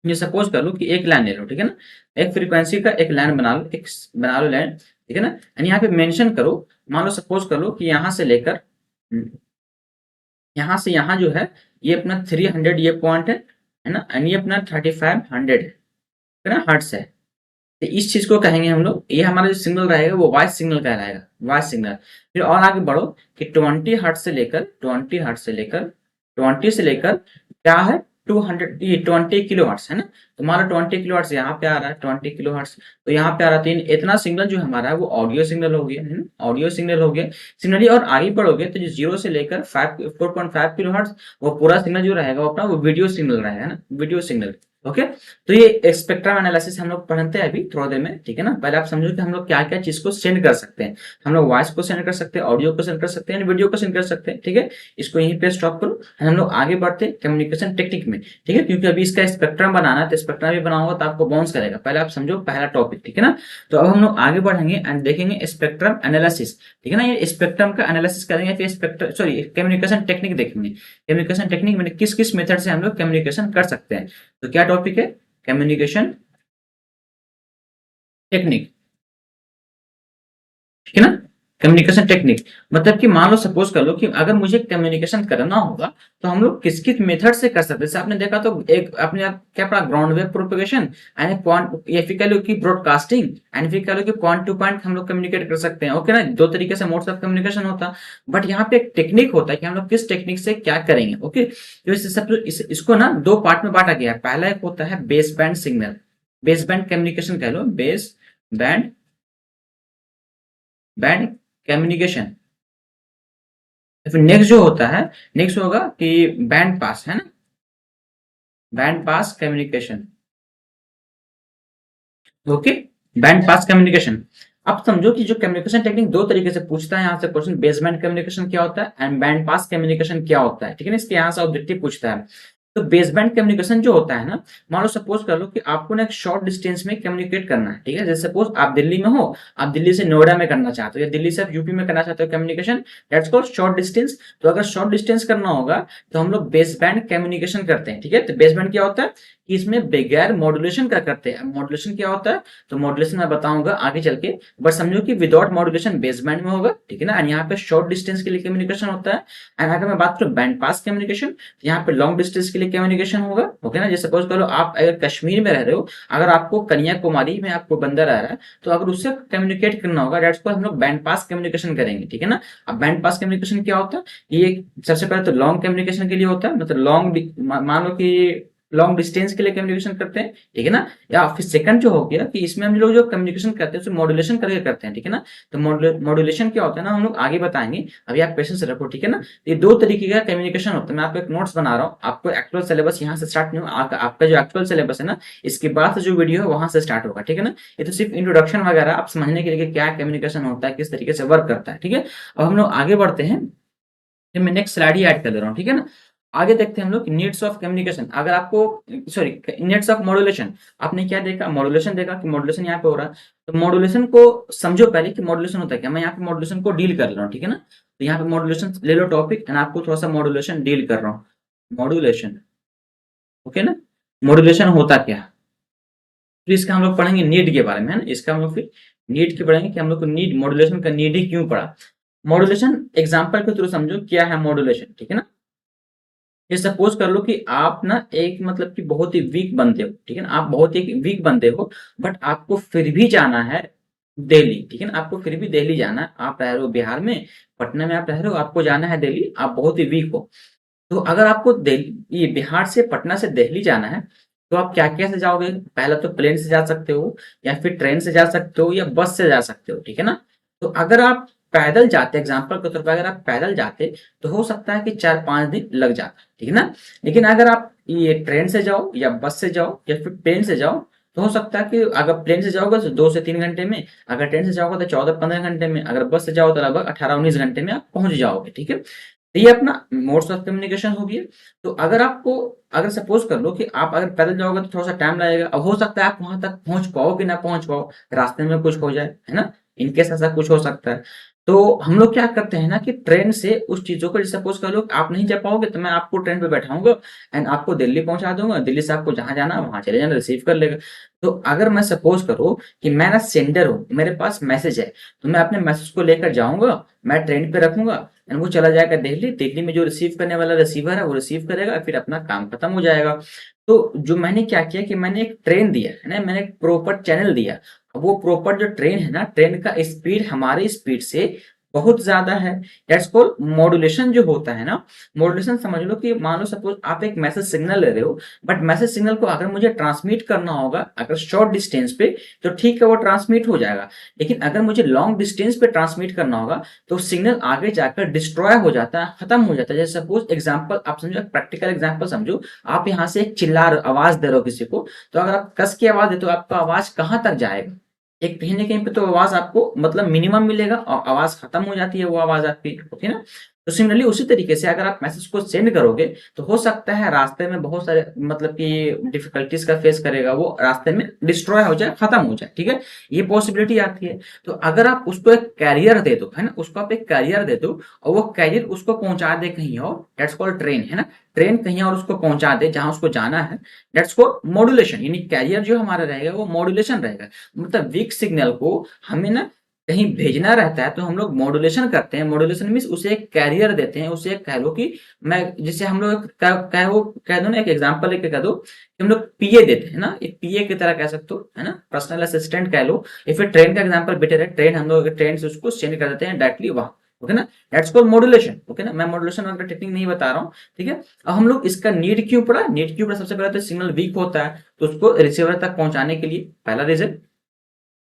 ये सपोज कर लो कि एक लाइन ले लो, ठीक है ना, एक फ्रीक्वेंसी का एक लाइन बना लो, एक बना लो लाइन, ठीक है ना। एंड यहाँ पे मेंशन करो, मान लो सपोज कर लो कि यहाँ से लेकर यहाँ से यहाँ जो है ये अपना 300 ये पॉइंट है ना, एंड ये अपना 3500 है ना, हर्ट्स है। तो इस चीज को कहेंगे हम लोग, ये हमारा जो सिग्नल रहेगा वो वॉइस सिग्नल कहलाएगा, वॉइस सिग्नल। फिर और आगे बढ़ो कि 20 क्या है, 200 ये 20 किलो हर्ट्स, है ना। तो हमारा 20 किलो हर्ट्स यहाँ पे आ रहा है, 20 किलो हर्ट्स तो यहाँ पे आ रहा है। तो इतना सिग्नल जो हमारा है वो ऑडियो सिग्नल हो गया, है ना, ऑडियो सिग्नल हो गया। सिग्नली और आगे बढ़ोगे तो जो 0 से लेकर 4.5 किलो हर्ट्स, वो पूरा सिग्नल जो रहेगा वो अपना वो वीडियो सिग्नल रहेगा, है ना, वीडियो सिग्नल, ओके। तो ये स्पेक्ट्रम एनालिसिस हम लोग पढ़ते हैं अभी थोड़ा देर में, ठीक है ना। पहले आप समझो कि हम लोग क्या क्या चीज को सेंड कर सकते हैं। हम लोग वॉइस को सेंड कर सकते हैं, ऑडियो को सेंड कर सकते हैं, वीडियो को सेंड कर सकते हैं, ठीक है। इसको यहीं पे स्टॉप करो, हम लोग आगे बढ़ते हैं कम्युनिकेशन टेक्निक में, ठीक है। क्योंकि अभी इसका स्पेक्ट्रम बनाना है, तो स्पेक्ट्रम भी बनाऊंगा तो आपको बाउंस करेगा। पहले आप समझो पहला टॉपिक, ठीक है ना। तो अब हम लोग आगे बढ़ेंगे एंड देखेंगे स्पेक्ट्रम एनालिसिस, ठीक है ना। ये स्पेक्ट्रम का एनालिसिस करेंगे, फिर स्पेक्ट्रम सॉरी कम्युनिकेशन टेक्निक देखेंगे। कम्युनिकेशन टेक्निक में किस किस मेथड से हम लोग कम्युनिकेशन कर सकते हैं। तो क्या टॉपिक है, कम्युनिकेशन टेक्निक, ठीक है ना। कम्युनिकेशन टेक्निक मतलब कि मान लो सपोज कर लो कि अगर मुझे कम्युनिकेशन करना होगा तो हम लोग किस किस मेथड से कर सकते हैं। जैसे आपने देखा तो एक अपने आप क्या पढ़ा, ground wave propagation and point, या फिर कह लो कि ब्रॉडकास्टिंग एंड फिर कह लो कि पॉइंट टू पॉइंट हम लोग कम्युनिकेट कर सकते हैं, ओके ना। दो तरीके से मोड्स ऑफ कम्युनिकेशन होता है, बट यहाँ पे एक टेक्निक होता है कि हम लोग किस टेक्निक से क्या करेंगे, ओके। तो इसको ना दो पार्ट में बांटा गया है। पहला एक होता है base band signal, base band communication कह लो, बेस बैंड कम्युनिकेशन। फिर नेक्स्ट जो होता है, नेक्स्ट होगा कि बैंड पास, है ना, band pass communication. Okay, band pass communication. अब समझो कि जो कम्युनिकेशन टेक्निक दो तरीके से पूछता है यहाँ से क्वेश्चन, बेस बैंड कम्युनिकेशन क्या होता है एंड बैंड पास कम्युनिकेशन क्या होता है, ठीक है ना, इसके यहाँ से ऑब्जेक्टिव पूछता है। तो बेस बैंड कम्युनिकेशन जो होता है ना, मान लो सपोज कर लो कि आपको ना एक शॉर्ट डिस्टेंस में कम्युनिकेट करना है, ठीक है, जैसे सपोज आप दिल्ली में हो, आप दिल्ली से नोएडा में करना चाहते हो या दिल्ली से आप यूपी में करना चाहते हो communication, that's called short distance. तो अगर शॉर्ट डिस्टेंस करना होगा तो हम लोग बेस बैंड कम्युनिकेशन करते हैं, ठीक है। तो बेस बैंड क्या होता है कि इसमें बगैर मॉड्यूलेशन का करते हैं। मॉड्यूलेशन क्या होता है, तो मॉड्यूलेशन मैं बताऊंगा आगे चल के, बट समझो कि विदाउट मॉड्यूलेशन बेस बैंड में होगा, ठीक है ना, एंड यहाँ पे शॉर्ट डिस्टेंस के लिए कम्युनिकेशन होता है। एंड अगर मैं बात करूं बैंड पास कम्युनिकेशन, तो यहाँ पे लॉन्ग डिस्टेंस के लिए कम्युनिकेशन होगा, ओके ना। जैसे सपोज करो आप अगर कश्मीर में रह रहे हो, अगर आपको कन्याकुमारी में आपको बंदा रह रहा है, तो अगर उससे कम्युनिकेट करना होगा, डेट्स को हम लोग बैंड पास कम्युनिकेशन करेंगे, ठीक है ना। अब बैंड पास कम्युनिकेशन क्या होता है, ये सबसे पहले तो लॉन्ग कम्युनिकेशन के लिए होता है, मतलब लॉन्ग, मान लो कि लॉन्ग डिस्टेंस के लिए कम्युनिकेशन करते हैं, ठीक है ना। या फिर सेकंड जो हो गया कि इसमें हम लोग जो कम्युनिकेशन करते हैं उसे मॉड्यूलेशन करके करते हैं, ठीक है ना। तो मॉड्यूलेशन क्या होता है ना, हम लोग आगे बताएंगे, अभी आप पेशेंस रखो, ठीक है ना। ये दो तरीके का कम्युनिकेशन होता है। मैं आपको एक नोट्स बना रहा हूँ, आपको एक्चुअल सिलेबस यहाँ से स्टार्ट नहीं होगा, आपका जो एक्चुअल सिलेबस है ना, इसके बाद से जो वीडियो है वहां से स्टार्ट होगा, ठीक है ना। ये तो सिर्फ इंट्रोडक्शन वगैरह आप समझने के लिए क्या कम्युनिकेशन होता है, किस तरीके से वर्क करता है, ठीक है। अब हम लोग आगे बढ़ते हैं, मैं नेक्स्ट स्लाइड ही ऐड कर दे रहा हूँ, ठीक है ना। आगे देखते हैं हम लोग नीड्स ऑफ कम्युनिकेशन। अगर आपको, सॉरी, नीड्स ऑफ मॉड्यूलेशन, आपने क्या देखा, मॉड्यूलेशन देखा कि मॉड्यूलेशन यहाँ पे हो रहा है। तो मॉड्यूलेशन को समझो पहले कि मॉड्यूलेशन होता है क्या। मैं यहाँ पे मॉड्यूलेशन को डील कर रहा हूँ, ठीक है ना। तो यहाँ पे मॉड्यूलेशन ले लो टॉपिक, एंड आपको थोड़ा सा मॉड्यूलेशन डील कर रहा हूँ। मॉड्यूलेशन, ओके ना, मॉड्यूलेशन होता क्या। फिर इसका हम लोग पढ़ेंगे नीड के बारे में, है ना। इसका हम लोग फिर नीड के पढ़ेंगे कि हम लोग को नीड, मॉड्यूलेशन का नीड ही क्यों पड़ा। मॉड्यूलेशन एग्जाम्पल के थ्रू समझो क्या है मॉड्यूलेशन, ठीक है ना। ये सपोज कर लो कि आप ना एक मतलब कि बहुत ही वीक बंदे हो, ठीक है ना, आप बहुत ही वीक बंदे हो, बट आपको फिर भी जाना है दिल्ली, ठीक है ना, आपको फिर भी दिल्ली जाना है। आप रह रहे हो बिहार में, पटना में आप रह रहे हो, आपको जाना है दिल्ली, आप बहुत ही वीक हो। तो अगर आपको दिल्ली, ये बिहार से पटना से दिल्ली जाना है, तो आप क्या क्या से जाओगे। पहले तो प्लेन से जा सकते हो, या फिर ट्रेन से जा सकते हो, या बस से जा सकते हो, ठीक है ना। तो अगर आप पैदल जाते, एग्जाम्पल के तौर पर अगर आप पैदल जाते, तो हो सकता है कि 4-5 दिन लग जाता, ठीक है ना। लेकिन अगर आप ये ट्रेन से जाओ, या बस से जाओ, या फिर प्लेन से जाओ, तो हो सकता है कि अगर प्लेन से जाओगे तो 2 से 3 घंटे में, अगर ट्रेन से जाओगे तो 14-15 घंटे में, अगर बस से जाओ तो लगभग 18-19 घंटे में आप पहुंच जाओगे, ठीक है। तो ये अपना मोड्स ऑफ कम्युनिकेशन हो गया। तो अगर आपको, अगर सपोज कर लो कि आप अगर पैदल जाओगे तो थोड़ा सा टाइम लगेगा, अब हो सकता है आप वहां तक पहुंच पाओ कि ना पहुंच पाओ, रास्ते में कुछ हो जाए, है ना, इनकेस ऐसा कुछ हो सकता है। तो हम लोग क्या करते हैं ना कि ट्रेन से उस चीजों को, सपोज कर लो कि आप नहीं जा पाओगे, तो मैं आपको ट्रेन पे बैठाऊंगा एंड आपको दिल्ली पहुंचा दूंगा, दिल्ली से आपको जहां जाना है वहां चले जाना, रिसीव कर लेगा। तो अगर मैं सपोज करो कि मैं ना सेंडर हूँ, मेरे पास मैसेज है, तो मैं अपने मैसेज को लेकर जाऊंगा, मैं ट्रेन पे रखूंगा एंड वो चला जाएगा दिल्ली। दिल्ली में जो रिसीव करने वाला रिसीवर है वो रिसीव करेगा, फिर अपना काम खत्म हो जाएगा। तो जो मैंने क्या किया कि मैंने एक ट्रेन दिया है ना, मैंने एक प्रॉपर चैनल दिया। अब वो प्रॉपर जो ट्रेन है ना, ट्रेन का स्पीड हमारे स्पीड से बहुत ज्यादा है, दैट्स कॉल्ड मॉड्यूलेशन जो होता है ना। मॉड्यूलेशन समझ लो कि मान लो सपोज आप एक मैसेज सिग्नल ले रहे हो, बट मैसेज सिग्नल को अगर मुझे ट्रांसमिट करना होगा अगर शॉर्ट डिस्टेंस पे, तो ठीक है वो ट्रांसमिट हो जाएगा। लेकिन अगर मुझे लॉन्ग डिस्टेंस पे ट्रांसमिट करना होगा, तो सिग्नल आगे जाकर डिस्ट्रॉय हो जाता है, खत्म हो जाता है। जैसे सपोज एग्जांपल आप समझो, प्रैक्टिकल एग्जांपल समझो, आप यहाँ से एक चिल्ला आवाज दे रहे हो किसी को, तो अगर आप कस की आवाज देते हो, आपका आवाज कहाँ तक जाएगा। एक कहीं ना कहीं पे तो आवाज आपको मतलब मिनिमम मिलेगा, और आवाज खत्म हो जाती है वो आवाज आपकी, ओके ना। तो सिमिलरली उसी तरीके से अगर आप मैसेज को सेंड करोगे, तो हो सकता है रास्ते में बहुत सारे मतलब कि डिफिकल्टीज का फेस करेगा, वो रास्ते में डिस्ट्रॉय हो जाए, खत्म हो जाए, ठीक है, ये पॉसिबिलिटी आती है। तो अगर आप उसको एक कैरियर दे दो, है ना, उसको आप एक कैरियर दे दो, और वो कैरियर उसको पहुंचा दे कहीं और, दैट्स कॉल्ड ट्रेन, है ना। ट्रेन कहीं और उसको पहुंचा दे जहां उसको जाना है, दैट्स कॉल्ड मॉड्यूलेशन। यानी कैरियर जो हमारा रहेगा वो मॉड्यूलेशन रहेगा। मतलब वीक सिग्नल को हमें ना कहीं भेजना रहता है, तो हम लोग मॉड्यूलेशन करते हैं। मॉड्यूलेशन मीन्स उसे एक कैरियर देते हैं, उसे कह लो कि मैं, जिसे हम लोग कह दो ना, एक एग्जांपल लेके कह दो कि हम लोग पीए देते हैं ना, एक पीए की तरह कह सकते हो, है ना, पर्सनल असिस्टेंट कह लो, या फिर ट्रेन का एग्जांपल बेटर है। ट्रेन हम लोग ट्रेन से उसको सेंड कर देते हैं डायरेक्टली वहां, ओके ना, दैट्स कॉल्ड मॉड्यूलेशन। ओके ना, मैं मॉड्यूलेशन वगैरह टेक्निक नहीं बता रहा हूँ, ठीक है। अब हम लोग इसका नीड क्यों पड़ा, नीड क्यों पड़ा, सबसे पहले तो सिग्नल वीक होता है तो उसको रिसीवर तक पहुंचाने के लिए, पहला रीजन।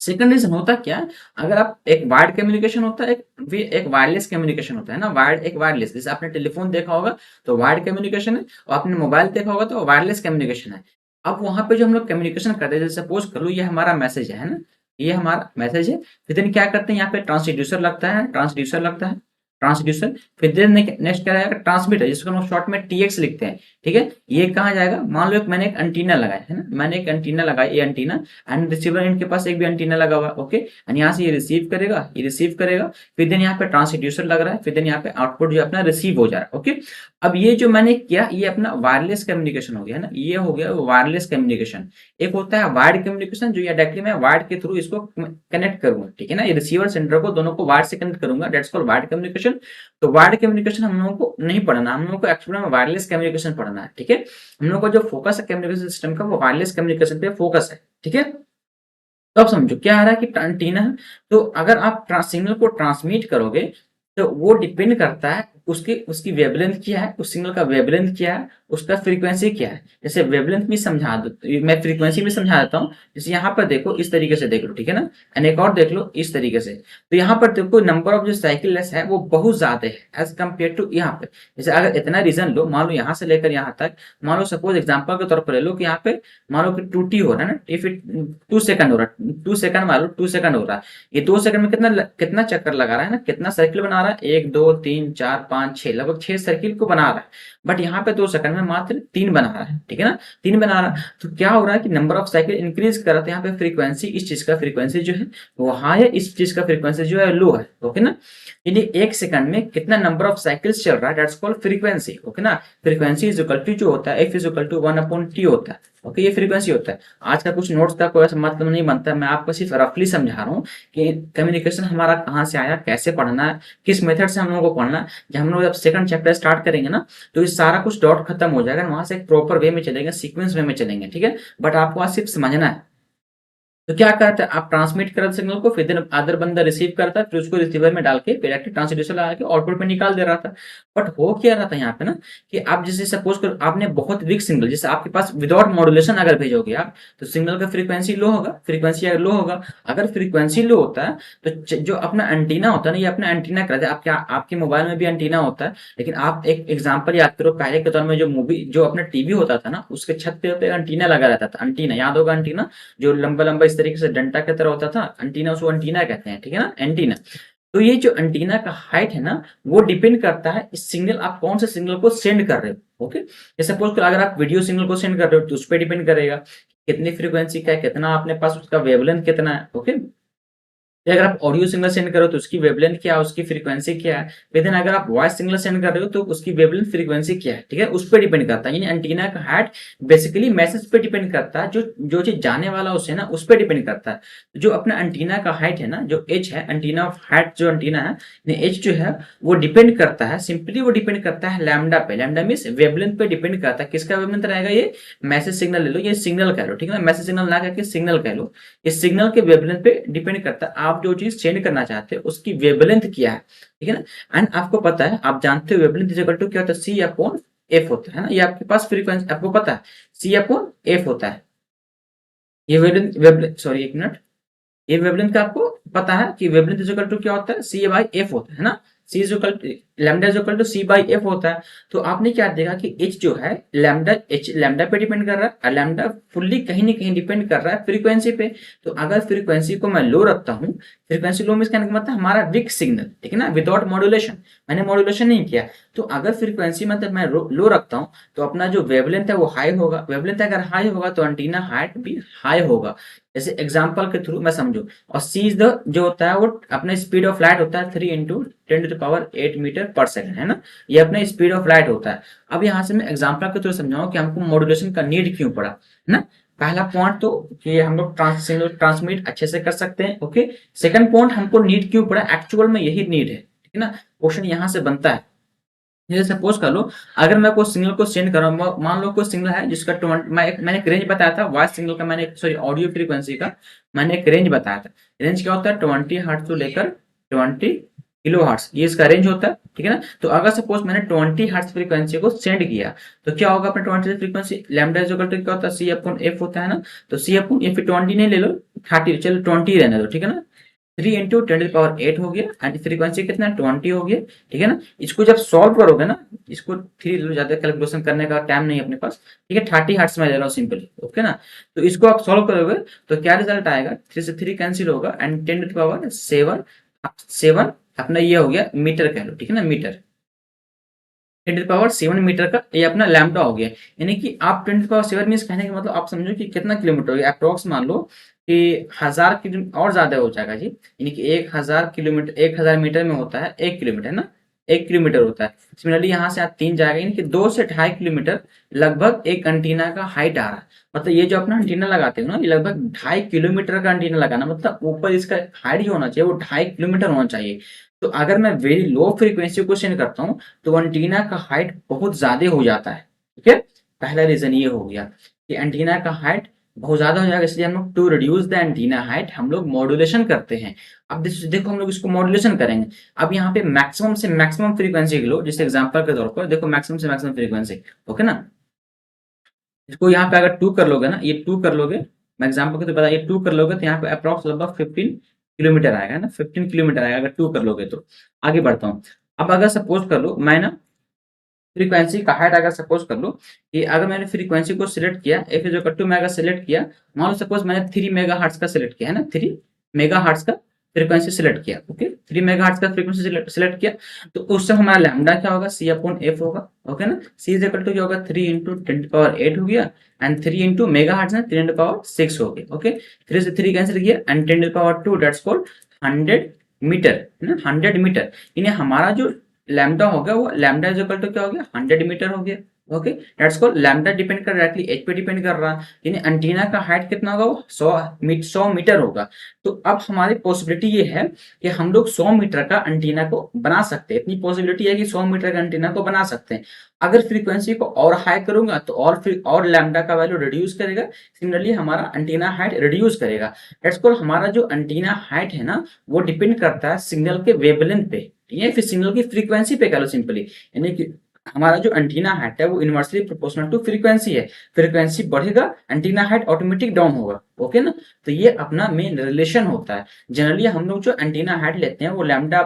सेकंड रीजन होता क्या है, अगर आप एक वायर्ड कम्युनिकेशन होता है, एक वायरलेस कम्युनिकेशन होता है ना, वायर्ड एक वायरलेस, जैसे आपने टेलीफोन देखा होगा तो वायर्ड कम्युनिकेशन है, और आपने मोबाइल देखा होगा तो वायरलेस कम्युनिकेशन है। अब वहां पे जो हम लोग कम्युनिकेशन करते हैं, जैसे सपोज कर लो ये हमारा मैसेज है ना, ये हमारा मैसेज है, फिर दिन क्या करते हैं, यहाँ पे ट्रांसड्यूसर लगता है, ट्रांसड्यूसर लगता है, ट्रांसड्यूसर, फिर दिन नेक्स्ट क्या रहेगा, ट्रांसमीटर, जिसको हम शॉर्ट में टीएक्स लिखते हैं, ठीक है। ये कहाँ जाएगा, मान लो मैंने एक एंटीना लगाया है ना, मैंने एक एंटीना लगाया, ये एंटीना, एंड रिसीवर एंड के पास एक भी एंटीना लगा हुआ, ओके, एंड यहाँ से ये रिसीव करेगा, ये रिसीव करेगा, फिर देन यहाँ पे ट्रांसड्यूसर लग रहा है, फिर देन यहाँ पे आउटपुट जो अपना रिसीव हो जा रहा है, ओके। अब ये जो मैंने किया, ये अपना वायरलेस कम्युनिकेशन हो गया ना, ये हो गया वायरलेस कम्युनिकेशन। एक होता है वायर्ड कम्युनिकेशन, जो ये डायरेक्टली मैं वायर्ड के थ्रू इसको कनेक्ट करूंगा, ठीक है ना, ये रिसीवर सेंडर को दोनों को वायर्ड से कनेक्ट करूंगा, दैट्स कॉल्ड वायर्ड कम्युनिकेशन। तो वायर्ड कम्युनिकेशन हम लोगों को नहीं पढ़ना, हम लोगों को एक्चुअली में वायरलेस कम्युनिकेशन पढ़ना है, ठीक है। हम लोग का जो फोकस है कम्युनिकेशन सिस्टम का, वो वायरलेस कम्युनिकेशन पे फोकस है, ठीक है। तो अब समझो क्या आ रहा है कि एंटीना है, तो अगर आप सिग्नल को ट्रांसमिट करोगे तो वो डिपेंड करता है उसकी उसकी वेवलेंथ क्या है, उस सिग्नल का वेवलेंथ क्या है, उसका फ्रीक्वेंसी क्या है। जैसे वेवलेंथ भी समझा दो, मैं फ्रीक्वेंसी भी समझा देता हूँ। जैसे यहाँ पर देखो, इस तरीके से देख लो, ठीक है ना, एंड एक और देख लो इस तरीके से। तो यहाँ पर देखो नंबर ऑफ जो साइकिल्स है वो बहुत ज्यादा है एज कम्पेयर टू यहाँ पे। जैसे अगर इतना रीजन लो, मान लो यहाँ से लेकर यहाँ तक, मान लो सपोज एग्जाम्पल के तौर पर ले लो कि यहाँ पे मान लो कि 2t हो रहा है ना, इफ इट 2 सेकंड हो रहा है, 2 सेकंड मान लो 2 सेकंड हो रहा है, ये 2 सेकंड में कितना कितना चक्कर लगा रहा है ना, कितना सर्किल बना रहा है, 1 2 3 4 5 6, लगभग 6 सर्किल को बना रहा है। बट यहाँ पे 2 सेकंड में मात्र 3 बना रहा है, ठीक है ना, 3 बना रहा है। तो क्या हो रहा है कि नंबर ऑफ साइकिल इंक्रीज कर रहा है, यहाँ पे फ्रीक्वेंसी, इस चीज का फ्रीक्वेंसी जो है वो हाई है, इस चीज का फ्रीक्वेंसी जो है लो है, ओके ना। यानी 1 सेकंड में कितना नंबर ऑफ साइकिल्स चल रहा है, दैट्स कॉल्ड फ्रीक्वेंसी, ओके ना। फ्रीक्वेंसी इज इक्वल टू जो होता है F is equal to 1/t होता है, ओके, ये फ्रीक्वेंसी होता है। आज का कुछ नोट्स का कोई ऐसा मतलब नहीं बनता, मैं आपको सिर्फ रफली समझा रहा हूँ कि कम्युनिकेशन हमारा कहाँ से आया, कैसे पढ़ना है, किस मेथड से हम लोगों को पढ़ना है। जब हम लोग जब सेकंड चैप्टर स्टार्ट करेंगे ना, तो ये सारा कुछ डॉट खत्म हो जाएगा, वहां से एक प्रॉपर वे में चलेंगे, सीक्वेंस वे में चलेंगे, ठीक है। बट आपको आज सिर्फ समझना है। तो क्या करता है, आप ट्रांसमिट करते सिग्नल को, फिर अदर बंदा रिसीव करता है, फिर उसको रिसीवर में डाल के डायरेक्ट ट्रांसड्यूसर लगा के आउटपुट पे निकाल दे रहा था। बट हो क्या रहा था यहाँ पे ना, कि आप जैसे सपोज कर आपने बहुत वीक सिग्नल, जैसे आपके पास विदाउट मॉड्यूलेशन अगर भेजोगे आप, तो सिग्नल का फ्रीक्वेंसी लो होगा, फ्रीक्वेंसी अगर लो होगा, अगर फ्रीक्वेंसी लो होता है तो जो अपना एंटीना होता है ना, ये अपना एंटीना करते हैं, आपके मोबाइल में भी एंटीना होता है, लेकिन आप एक एग्जाम्पल याद करो, पहले के दौर में जो मूवी, जो अपना टीवी होता था ना, उसके छत पे एंटीना लगा रहता था, एंटीना याद होगा, एंटीना जो लंबा लंबा इस तरीके से डंडा की तरह होता था, एंटीना, उसको एंटीना कहते हैं, ठीक है ना, एंटीना। तो ये जो एंटीना का हाइट है ना, वो डिपेंड करता है इस सिग्नल, आप कौन से सिग्नल को सेंड कर रहे हो, ओके। जैसे सपोज अगर आप वीडियो सिग्नल को सेंड कर रहे हो तो उस पर डिपेंड करेगा कितनी फ्रीक्वेंसी का है, कितना अपने पास उसका वेवलेंथ कितना है, ओके। अगर आप ऑडियो सिग्नल सेंड करो तो उसकी वेवलेंथ क्या है, उसकी फ्रीक्वेंसी क्या है। लेकिन अगर आप वॉइस सिग्नल सेंड कर रहे हो तो उसकी वेवलेंथ फ्रीक्वेंसी क्या है, ठीक है, उस पर डिपेंड करता है। यानी एंटीना का हाइट बेसिकली मैसेज पे डिपेंड करता है, जो जो चीज जाने वाला उससे ना, उस पर डिपेंड करता है। जो अपना एंटीना का हाइट है ना, जो एच है, एंटीना ऑफ हाइट जो एंटीना है, एच जो है वो डिपेंड करता है, सिंपली वो डिपेंड करता है लैम्डा पे। लैम्डा मीन्स वेवलेंथ पे डिपेंड करता है। किसका वेवलेंथ रहेगा, ये मैसेज सिग्नल ले लो, ये सिग्नल कह लो, ठीक है ना, मैसेज सिग्नल ना करके सिग्नल कह लो। इस सिग्नल के वेवलेंथ पे डिपेंड करता है आप जो चीज सेंड करना चाहते हैं उसकी वेवलेंथ क्या है, ठीक है ना। एंड आपको पता है, आप जानते हो वेवलेंथ इज इक्वल टू क्या होता है, सी अपॉन एफ होता है ना, ये आपके पास फ्रीक्वेंसी आपको पता है, सी अपॉन एफ होता है। ये वेवलेंथ वेवलेंथ सॉरी एक मिनट, ये वेवलेंथ का आपको पता है कि वेवलेंथ इज इक्वल टू क्या होता है, सी बाई एफ होता है ना, c is equal lambda is equal to c by f होता है। तो आपने क्या देखा कि एच जो है लैम्डा, एच लैम्डा पे डिपेंड कर रहा है, और लैम्डा फुल्ली कहीं ना कहीं डिपेंड कर रहा है फ्रीक्वेंसी पे। तो अगर फ्रीक्वेंसी को मैं लो रखता हूँ, फ्रीक्वेंसी लो मीन्स कहने का मतलब हमारा वीक सिग्नल, ठीक है ना, विदाउट मॉड्यूलेशन, मैंने मॉड्यूलेशन नहीं किया। तो अगर फ्रीक्वेंसी मतलब मैं लो रखता हूँ तो अपना जो वेवलेंथ है वो हाई होगा, वेवलेंथ अगर हाई होगा तो एंटीना हाइट भी हाई होगा। जैसे एग्जाम्पल के थ्रू मैं समझू, और सी इज द जो होता है वो अपना स्पीड ऑफ लाइट होता है 3 × 10⁸ मीटर पर सेकंड, है ना, ये अपना स्पीड ऑफ लाइट होता है। अब यहाँ से मैं एग्जाम्पल के थ्रू समझाऊं कि हमको मॉड्यूलेशन का नीड क्यों पड़ा, है ना। पहला पॉइंट तो कि हम लोग ट्रांसमिट अच्छे से कर सकते हैं, ओके। सेकंड पॉइंट, हमको नीड क्यों पड़ा, एक्चुअल में यही नीड है, ठीक है ना। क्वेश्चन यहाँ से बनता है। जैसे सपोज कर लो, अगर मैं कोई सिग्नल को सेंड कर रहा हूँ, मान लो कोई सिग्नल है जिसका मैंने एक रेंज बताया था वॉइस सिग्नल का, मैंने सॉरी ऑडियो फ्रीक्वेंसी का मैंने एक रेंज बताया था। रेंज क्या होता है, 20 हर्ट्ज से लेकर 20 किलो हर्ट्स, ये इसका रेंज होता है, ठीक है ना। तो अगर सपोज मैंने 20 हर्ट्स फ्रीक्वेंसी को सेंड किया तो क्या होगा अपने 20 frequency, lambda is equal to क्या होता है, सी अपॉन एफ होता है ना। तो सी अपॉन एफ 20 नहीं ले लो, 30, चलो 20 रहने दो, ठीक है ना। 3 इंटू 10 to the power 8 हो गया एंड फ्रीक्वेंसी कितना 20 हो गया, ठीक है ना। इसको जब सॉल्व करोगे ना, इसको 3 ज्यादा कैलकुलेशन करने का टाइम नहीं है अपने पास, ठीक है। 30 हर्ट्स में ले रहा हूँ सिंपली, ओके ना। तो इसको आप सॉल्व करोगे तो क्या रिजल्ट आएगा, 3 से 3 कैंसिल होगा एंड 10 to the power 7, 7 अपना ये हो गया मीटर कह लो, ठीक है ना, meter. 10 to the power 7 meter का ये अपना लैम्डा हो गया। यानी कि आप 10 to the power 7 मीन्स कहने का मतलब आप समझो कि कितना किलोमीटर हो गया, अप्रोक्स मान लो कि 1000 किलोमीटर और ज्यादा हो जाएगा जी। यानी कि 1000 किलोमीटर, 1000 मीटर में होता है 1 किलोमीटर ना, 1 किलोमीटर होता है। सिमिलरली यहाँ से आप 3 जाएगा, यानी कि 2 से 2.5 किलोमीटर लगभग एक एंटीना का हाइट आ रहा है। मतलब ये जो अपना एंटीना लगाते हो ना, ये लगभग 2.5 किलोमीटर का एंटीना लगाना, मतलब ऊपर इसका हाइट जो होना चाहिए वो 2.5 किलोमीटर होना चाहिए। तो अगर मैं वेरी लो फ्रीक्वेंसी को सेंड करता हूँ तो एंटीना का हाइट बहुत ज्यादा हो जाता है, ठीक है। पहला रीजन ये हो गया कि एंटीना का हाइट बहुत ज्यादा हो जाएगा, इसलिए हम लोग to reduce the antenna height हम लोग मॉड्यूलेशन करते हैं। अब देखो हम लोग इसको मॉड्यूलेशन करेंगे। अब यहाँ पे मैक्सिमम से मैक्सिमम फ्रीक्वेंसी लो, जैसे एग्जांपल के तौर पर देखो मैक्सिमम से मैक्सिमम फ्रीक्वेंसी, ओके ना। इसको यहाँ पे अगर 2 कर लोगे ना, ये 2 कर लोगे, मैं एग्जांपल के तो बता, ये 2 कर लोगे तो यहाँ पे अप्रॉक्स लगभग 15 किलोमीटर आएगा ना, 15 किलोमीटर आएगा अगर 2 कर लोगे तो। आगे बढ़ता हूँ। अब अगर सपोज कर लो मैं ना फ्रीक्वेंसी का हाइट अगर सपोज कर लो कि अगर मैंने फ्रीक्वेंसी को सिलेक्ट किया, एफ इज इक्वल टू मैं अगर सिलेक्ट किया, मान लो सपोज मैंने 3 मेगा हर्ट्ज का सिलेक्ट किया है ना, 3 मेगा हर्ट्ज का फ्रीक्वेंसी सिलेक्ट किया, ओके। 3 मेगा हर्ट्ज का फ्रीक्वेंसी सिलेक्ट किया तो उस समय हमारा लैम्डा क्या होगा, सी अपॉन एफ होगा, ओके ना। सी इज इक्वल टू क्या होगा, 3 इंटू 10 to the power 8 हो गया एंड 3 इंटू मेगा हर्ट्ज ना 3 to the power 6 हो गया, ओके। 3 से 3 कैंसिल किया and 10 to the power 2 that's called 100 meter, है ना, 100 मीटर। यानी हमारा जो लैम्डा हो गया वो लैम्डा इज इक्वल टू क्या हो गया, 100 मीटर हो गया, okay. That's called lambda depend कर डायरेक्टली एच पे डिपेंड कर रहा है, यानी एंटीना का हाइट कितना होगा, वो 100 मीटर होगा। तो अब हमारी पॉसिबिलिटी ये है कि हम लोग 100 मीटर का एंटीना को बना सकते हैं। इतनी पॉसिबिलिटी है कि 100 मीटर का एंटीना को बना सकते हैं। अगर फ्रीक्वेंसी को और हाई करूंगा तो और लैम्डा का वैल्यू रिड्यूस करेगा, सिमिलरली हमारा एंटीना हाइट रिड्यूस करेगा। दैट्स कॉल्ड हमारा जो एंटीना हाइट है ना वो डिपेंड करता है सिग्नल के वेवलेंथ पे, ठीक है, फिर सिग्नल की फ्रीक्वेंसी पे कह लो सिंपली। यानी कि हमारा जो एंटीना हाइट है वो इनवर्सली प्रोपोर्शनल टू फ्रीक्वेंसी है। फ्रीक्वेंसी बढ़ेगा एंटीना हाइट ऑटोमेटिक डाउन होगा, ओके ना। तो ये अपना मेन रिलेशन होता है। जनरली हम लोग जो एंटीना हाइट लेते हैं वो लैम्डा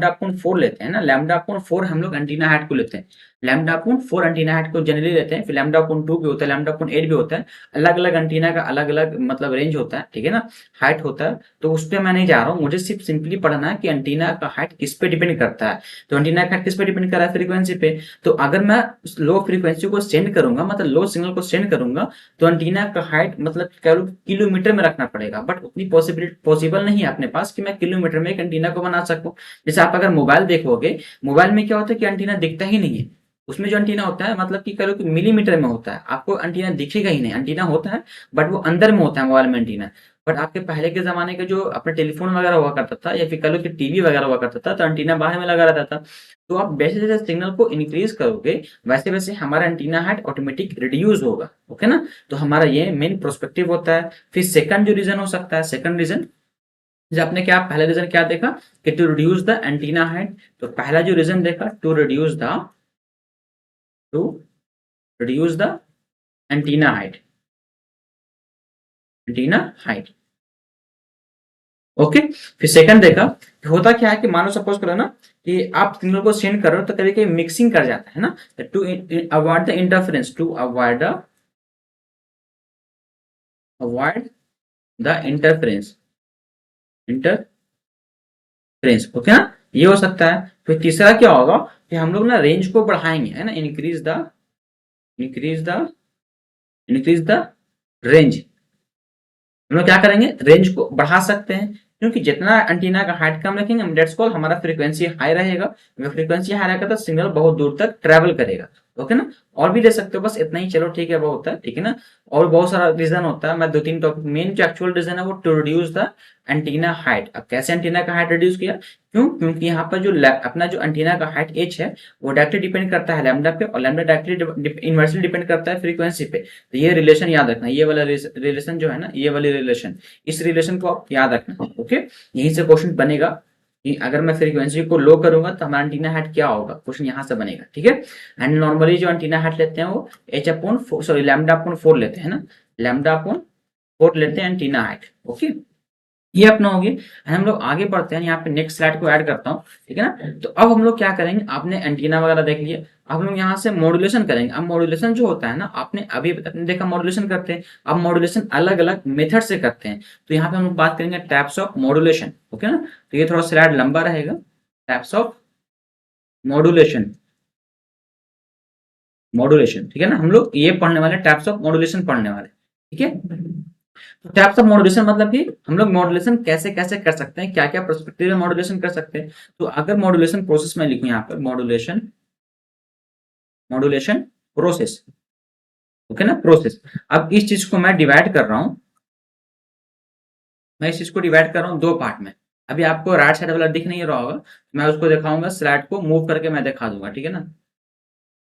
अपॉन 4 लेते हैं ना, लैम्डा अपॉन 4 हम लोग एंटीना हाइट को लेते हैं। लैम्डा अपॉन 4 एंटीना हाइट को जनरली लेते हैं, फिर लैम्डा अपॉन 2 भी होता है, लैम्डा अपॉन 8 भी होता है। अलग अलग एंटीना का अलग अलग मतलब रेंज होता है, ठीक है ना, हाइट होता है। तो उस पर मैं नहीं जा रहा हूँ, मुझे सिर्फ सिंपली पढ़ना है कि एंटीना का हाइट किस पे डिपेंड करता है। तो एंटीना का हाइट किस पे डिपेंड कर रहा है, फ्रीक्वेंसी पे। तो अगर मैं लो फ्रीक्वेंसी को सेंड करूंगा, मतलब लो सिग्नल को सेंड करूंगा, तो एंटीना का हाइट मतलब किलोमीटर में रखना पड़ेगा, बट उतनी पॉसिबल नहीं है अपने पास कि मैं किलोमीटर में एक एंटीना को बना सकूं। जैसे आप अगर मोबाइल देखोगे, मोबाइल में क्या होता है कि एंटीना दिखता ही नहीं है। उसमें जो एंटीना होता है मतलब कि कह लो कि मिलीमीटर में होता है, आपको एंटीना दिखेगा ही नहीं। एंटीना होता है बट वो अंदर में होता है मोबाइल में एंटीना। बट आपके पहले के जमाने के जो अपने टेलीफोन वगैरह हुआ करता था या फिर कह लो कि टीवी वगैरह हुआ करता था तो एंटीना बाहर में लगा रहता था। तो आप जैसे जैसे सिग्नल को इंक्रीज करोगे वैसे वैसे हमारा एंटीना हाइट ऑटोमेटिक रिड्यूस होगा, ओके ना। तो हमारा ये मेन प्रोस्पेक्टिव होता है। फिर सेकंड जो रीजन हो सकता है, सेकंड रीजन जो आपने क्या पहला रीजन क्या देखा कि to reduce the antenna height. तो पहला जो रीजन देखा to reduce the antenna height, antenna height, okay. फिर सेकंड देखा कि होता क्या है कि मानो सपोज करो ना कि आप सिग्नल को सेंड कर रहे हो तो कभी कभी मिक्सिंग कर जाता है ना। To avoid the interference, to avoid the interference, okay ना, ये हो सकता है। फिर तीसरा क्या होगा कि हम लोग ना रेंज को बढ़ाएंगे, है ना, increase the increase the range. हम लोग क्या करेंगे, रेंज को बढ़ा सकते हैं, क्योंकि जितना एंटीना का हाइट कम रखेंगे डेट्स कॉल हमारा फ्रीक्वेंसी हाई रहेगा। अगर फ्रीक्वेंसी हाई रहेगा तो सिग्नल बहुत दूर तक ट्रेवल करेगा, ओके ना। और भी ले सकते हो, बस इतना ही, चलो ठीक है, बहुत है, ठीक है ना। और बहुत सारा रीजन होता है, मैं 2-3 टॉपिक, मेन जो एक्चुअल रीजन है वो to reduce the antenna height. अब कैसे एंटीना का हाइट रिड्यूस किया, क्यों, क्योंकि यहाँ पर जो अपना जो एंटीना का हाइट एच है वो डायरेक्टली डिपेंड करता है लैम्डा पे, और लैम्डा डायरेक्टली इनवर्सली डिपेंड करता है फ्रीक्वेंसी पे। तो ये रिलेशन याद रखना, ये वाला रिलेशन जो है ना, ये वाली रिलेशन, इस रिलेशन को आप याद रखना, ओके। यहीं से क्वेश्चन बनेगा कि अगर मैं फ्रीक्वेंसी को लो करूंगा तो हमारा एंटीना हाइट क्या होगा, क्वेश्चन यहाँ से बनेगा, ठीक है। एंड नॉर्मली जो एंटीना हाइट लेते हैं वो H upon sorry lambda upon 4 लेते हैं ना, लैम्डा अपॉन 4 लेते हैं एंटीना हाइट, ओके। ये अपना हो गया। हम लोग आगे बढ़ते हैं, यहाँ पे नेक्स्ट स्लाइड को ऐड करता हूँ, ठीक है ना। तो अब हम लोग क्या करेंगे, आपने एंटीना वगैरह देख लिया, अब हम लोग यहाँ से मॉड्यूलेशन करेंगे। अब मॉड्यूलेशन जो होता है ना, आपने अभी देखा मॉड्यूलेशन करते हैं, अब मॉड्यूलेशन अलग अलग मेथड से करते हैं। तो यहाँ पे हम लोग बात करेंगे टाइप्स ऑफ मॉड्यूलेशन, ओके ना। तो ये थोड़ा स्लाइड लंबा रहेगा, टाइप्स ऑफ मॉड्यूलेशन, मॉड्यूलेशन, ठीक है ना। हम लोग ये पढ़ने वाले टाइप्स ऑफ मॉड्यूलेशन पढ़ने वाले, ठीक है। तो टाइप्स ऑफ मॉड्यूलेशन मतलब कि हम लोग मॉड्यूलेशन कैसे कैसे कर सकते हैं, क्या क्या पर्सपेक्टिव में मॉड्यूलेशन कर सकते हैं। तो अगर मॉड्यूलेशन प्रोसेस में लिखूं यहाँ पर मॉड्यूलेशन, मॉड्यूलेशन प्रोसेस, ओके ना, प्रोसेस। अब इस चीज को मैं डिवाइड कर रहा हूं, मैं इस चीज को डिवाइड कर रहा हूं दो पार्ट में। अभी आपको राइट साइड वाला दिख नहीं रहा होगा, मैं उसको दिखाऊंगा, स्लाइड को मूव करके मैं दिखा दूंगा, ठीक है ना।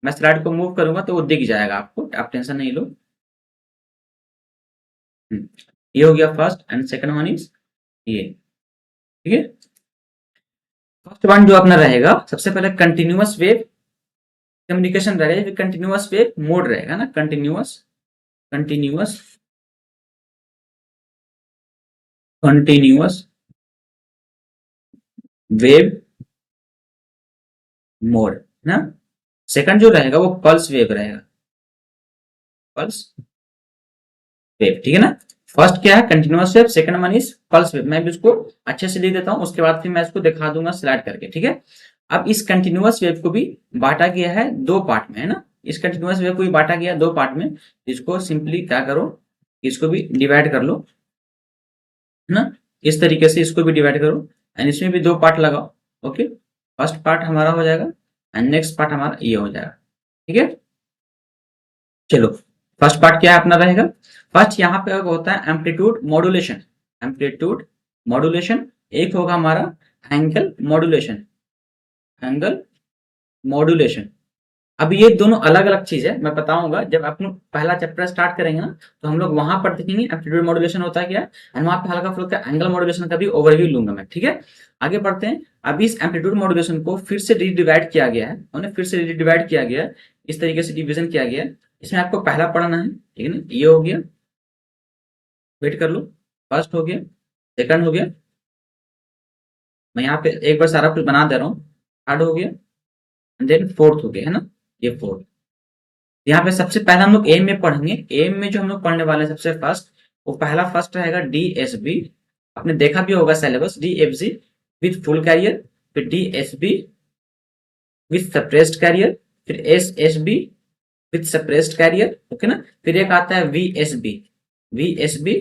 मैं स्लाइड को मूव करूंगा तो वो दिख जाएगा आपको, आप टेंशन नहीं लो। ये हो गया first, and second one is ये, ठीक है। फर्स्ट वन जो अपना रहेगा, सबसे पहले कंटिन्यूअस वेव कम्युनिकेशन रहेगा, फिर कंटिन्यूअस वेव मोड रहेगा ना, continuous, continuous, continuous wave mode ना। सेकंड जो रहेगा वो पल्स वेव रहेगा, पल्स वेव, ठीक है ना। फर्स्ट क्या है, continuous wave, second one is pulse wave. मैं भी उसको अच्छे से लिख देता हूं, उसके बाद फिर मैं इसको दिखा दूंगा स्लाइड करके, ठीक है। अब इस कंटिन्यूअस वेव को भी बांटा गया है दो पार्ट में, है ना। इस कंटिन्यूअस वेव को भी बांटा गया है दो पार्ट में। इसको सिंपली क्या करो, इसको भी डिवाइड कर लो, है ना। इस तरीके से इसको भी डिवाइड करो, एंड इसमें भी दो पार्ट लगाओ, ओके। फर्स्ट पार्ट हमारा हो जाएगा, एंड नेक्स्ट पार्ट हमारा ये हो जाएगा, ठीक है। चलो, फर्स्ट पार्ट क्या है अपना रहेगा, फर्स्ट यहाँ पे होता है एम्पलीट्यूड मॉड्यूलेशन, एम्पलीट्यूड मॉड्यूलेशन। एक होगा हमारा एंगल मॉड्यूलेशन, एंगल मॉड्यूलेशन। अब ये दोनों अलग अलग चीज है, मैं बताऊंगा जब अपन पहला चैप्टर स्टार्ट करेंगे ना, तो हम लोग वहां पर देखेंगे एम्पलीट्यूड मॉड्यूलेशन होता है क्या, एंड वहां पे हल्का फुल्का एंगल मॉड्यूलेशन का भी ओवरव्यू लूंगा मैं, ठीक है। आगे बढ़ते हैं। अब इस एम्पलीट्यूड मॉड्यूलेशन को फिर से रिडिवाइड किया गया है, उन्हें फिर से रिडिवाइड किया गया है, इस तरीके से डिवीजन किया गया है। इसमें आपको पहला पढ़ना है, ठीक है ना। ये हो गया, वेट कर लो, फर्स्ट हो गया, सेकंड हो गया, मैं यहाँ पे एक बार सारा कुछ बना दे रहा हूँ, थर्ड हो गया, एंड देन फोर्थ हो गया, है ना, ये फोर्थ। यहाँ पे सबसे पहला हम लोग एम में पढ़ेंगे। एम में जो हम लोग पढ़ने वाले हैं सबसे फर्स्ट, वो पहला फर्स्ट रहेगा डीएसबी। आपने देखा भी होगा syllabus, DFG with full carrier, फिर डीएसबी विथ सप्रेस्ड कैरियर, फिर SSB with suppressed carrier, okay ना। फिर एक आता है वीएसबी, वीएसबी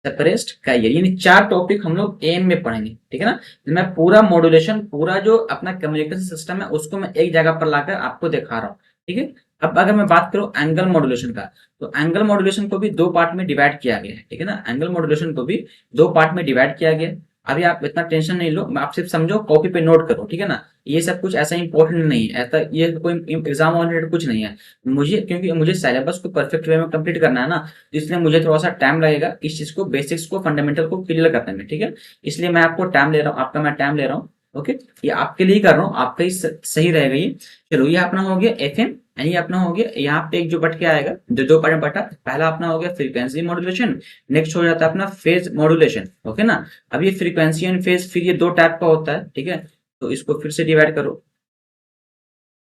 सप्रेस्ड कैरियर। यानी चार टॉपिक हम लोग एम में पढ़ेंगे, ठीक है ना। तो मैं पूरा मॉड्यूलेशन, पूरा जो अपना कम्युनिकेशन सिस्टम है उसको मैं एक जगह पर लाकर आपको दिखा रहा हूँ, ठीक है। अब अगर मैं बात करूं एंगल मॉड्यूलेशन का, तो एंगल मॉड्यूलेशन को भी दो पार्ट में डिवाइड किया गया है, ठीक है ना। एंगल मॉड्यूलेशन को भी दो पार्ट में डिवाइड किया गया है। अभी आप इतना टेंशन नहीं लो, आप सिर्फ समझो, कॉपी पे नोट करो, ठीक है ना। ये सब कुछ ऐसा इंपॉर्टेंट नहीं है, ऐसा ये कोई एग्जाम ओरिएंटेड कुछ नहीं है। मुझे, क्योंकि मुझे सिलेबस को परफेक्ट वे में कंप्लीट करना है ना, तो इसलिए मुझे थोड़ा सा टाइम लगेगा इस चीज को, बेसिक्स को, फंडामेंटल को क्लियर करने में, ठीक है। इसलिए मैं आपको टाइम ले रहा हूँ, आपका मैं टाइम ले रहा हूँ, ओके। ये आपके लिए कर रहा हूँ, आपका ही सही रहेगा ये। चलो, ये अपना हो गया एफएम, ये अपना हो गया, यहाँ पे एक जो बट के आएगा, जो दो पार्ट में बटा, पहला अपना हो गया फ्रीक्वेंसी मॉड्यूलेशन, नेक्स्ट हो जाता है अपना फेज मॉड्यूलेशन, ओके ना। अब ये फ्रीक्वेंसी एंड फेज, फिर ये दो टाइप का होता है, ठीक है। तो इसको फिर से डिवाइड करो,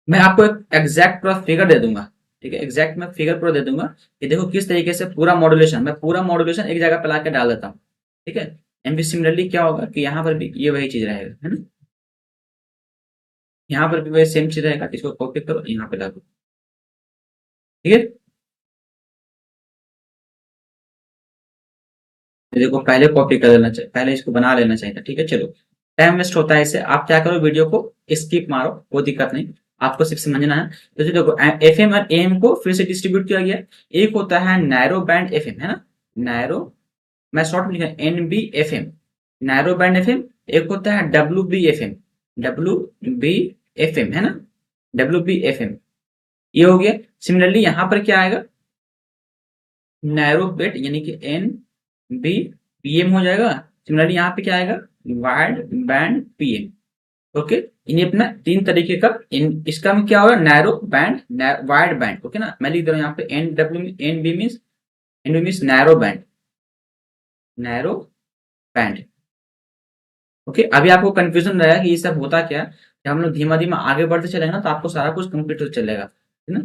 मैं आपको एक एग्जैक्ट पूरा फिगर दे दूंगा, ठीक है। एग्जैक्ट मैं फिगर पूरा दे दूंगा कि देखो किस तरीके से पूरा मॉड्यूलेशन, मैं पूरा मॉड्यूलेशन एक जगह पे ला के डाल देता हूँ, ठीक है। एंड भी सिमिलरली क्या होगा कि यहाँ पर भी ये वही चीज रहेगा, है ना। यहाँ पर भी वही सेम चीज रहेगा, इसको कॉपी करो, यहाँ पे डालो, ठीक है। देखो पहले कॉपी कर लेना चाहिए, पहले इसको बना लेना चाहिए था, ठीक है। चलो, टाइम वेस्ट होता है इससे, आप क्या करो, वीडियो को स्किप मारो, कोई दिक्कत नहीं, आपको सिर्फ समझना है। तो देखो एफएम और एम को फिर से डिस्ट्रीब्यूट किया गया। एक होता है नैरो बैंड एफएम, है ना, नैरो, मैं शॉर्ट में लिखा NB FM, narrow band FM. एक होता है W B FM, W B FM, है ना, डब्ल्यू बी एफएम, ये हो गया। सिमिलरली यहाँ पर क्या आएगा, नैरो बेट, यानी कि एन बी पीएम हो जाएगा, सिमिलरली यहाँ पे क्या आएगा, वाइड बैंड पीएम। ओके, इन्हें अपना तीन तरीके का, इसका में क्या होगा, narrow band, wide band. Okay ना, मैं लिख दे रहा हूँ यहाँ पे N W, N B means narrow band, narrow band. Okay, अभी आपको कंफ्यूजन रहेगा कि ये सब होता क्या है। जब हम लोग धीमा धीमा आगे बढ़ते चलेंगे ना, तो आपको सारा कुछ कंप्लीट हो चलेगा, है ना।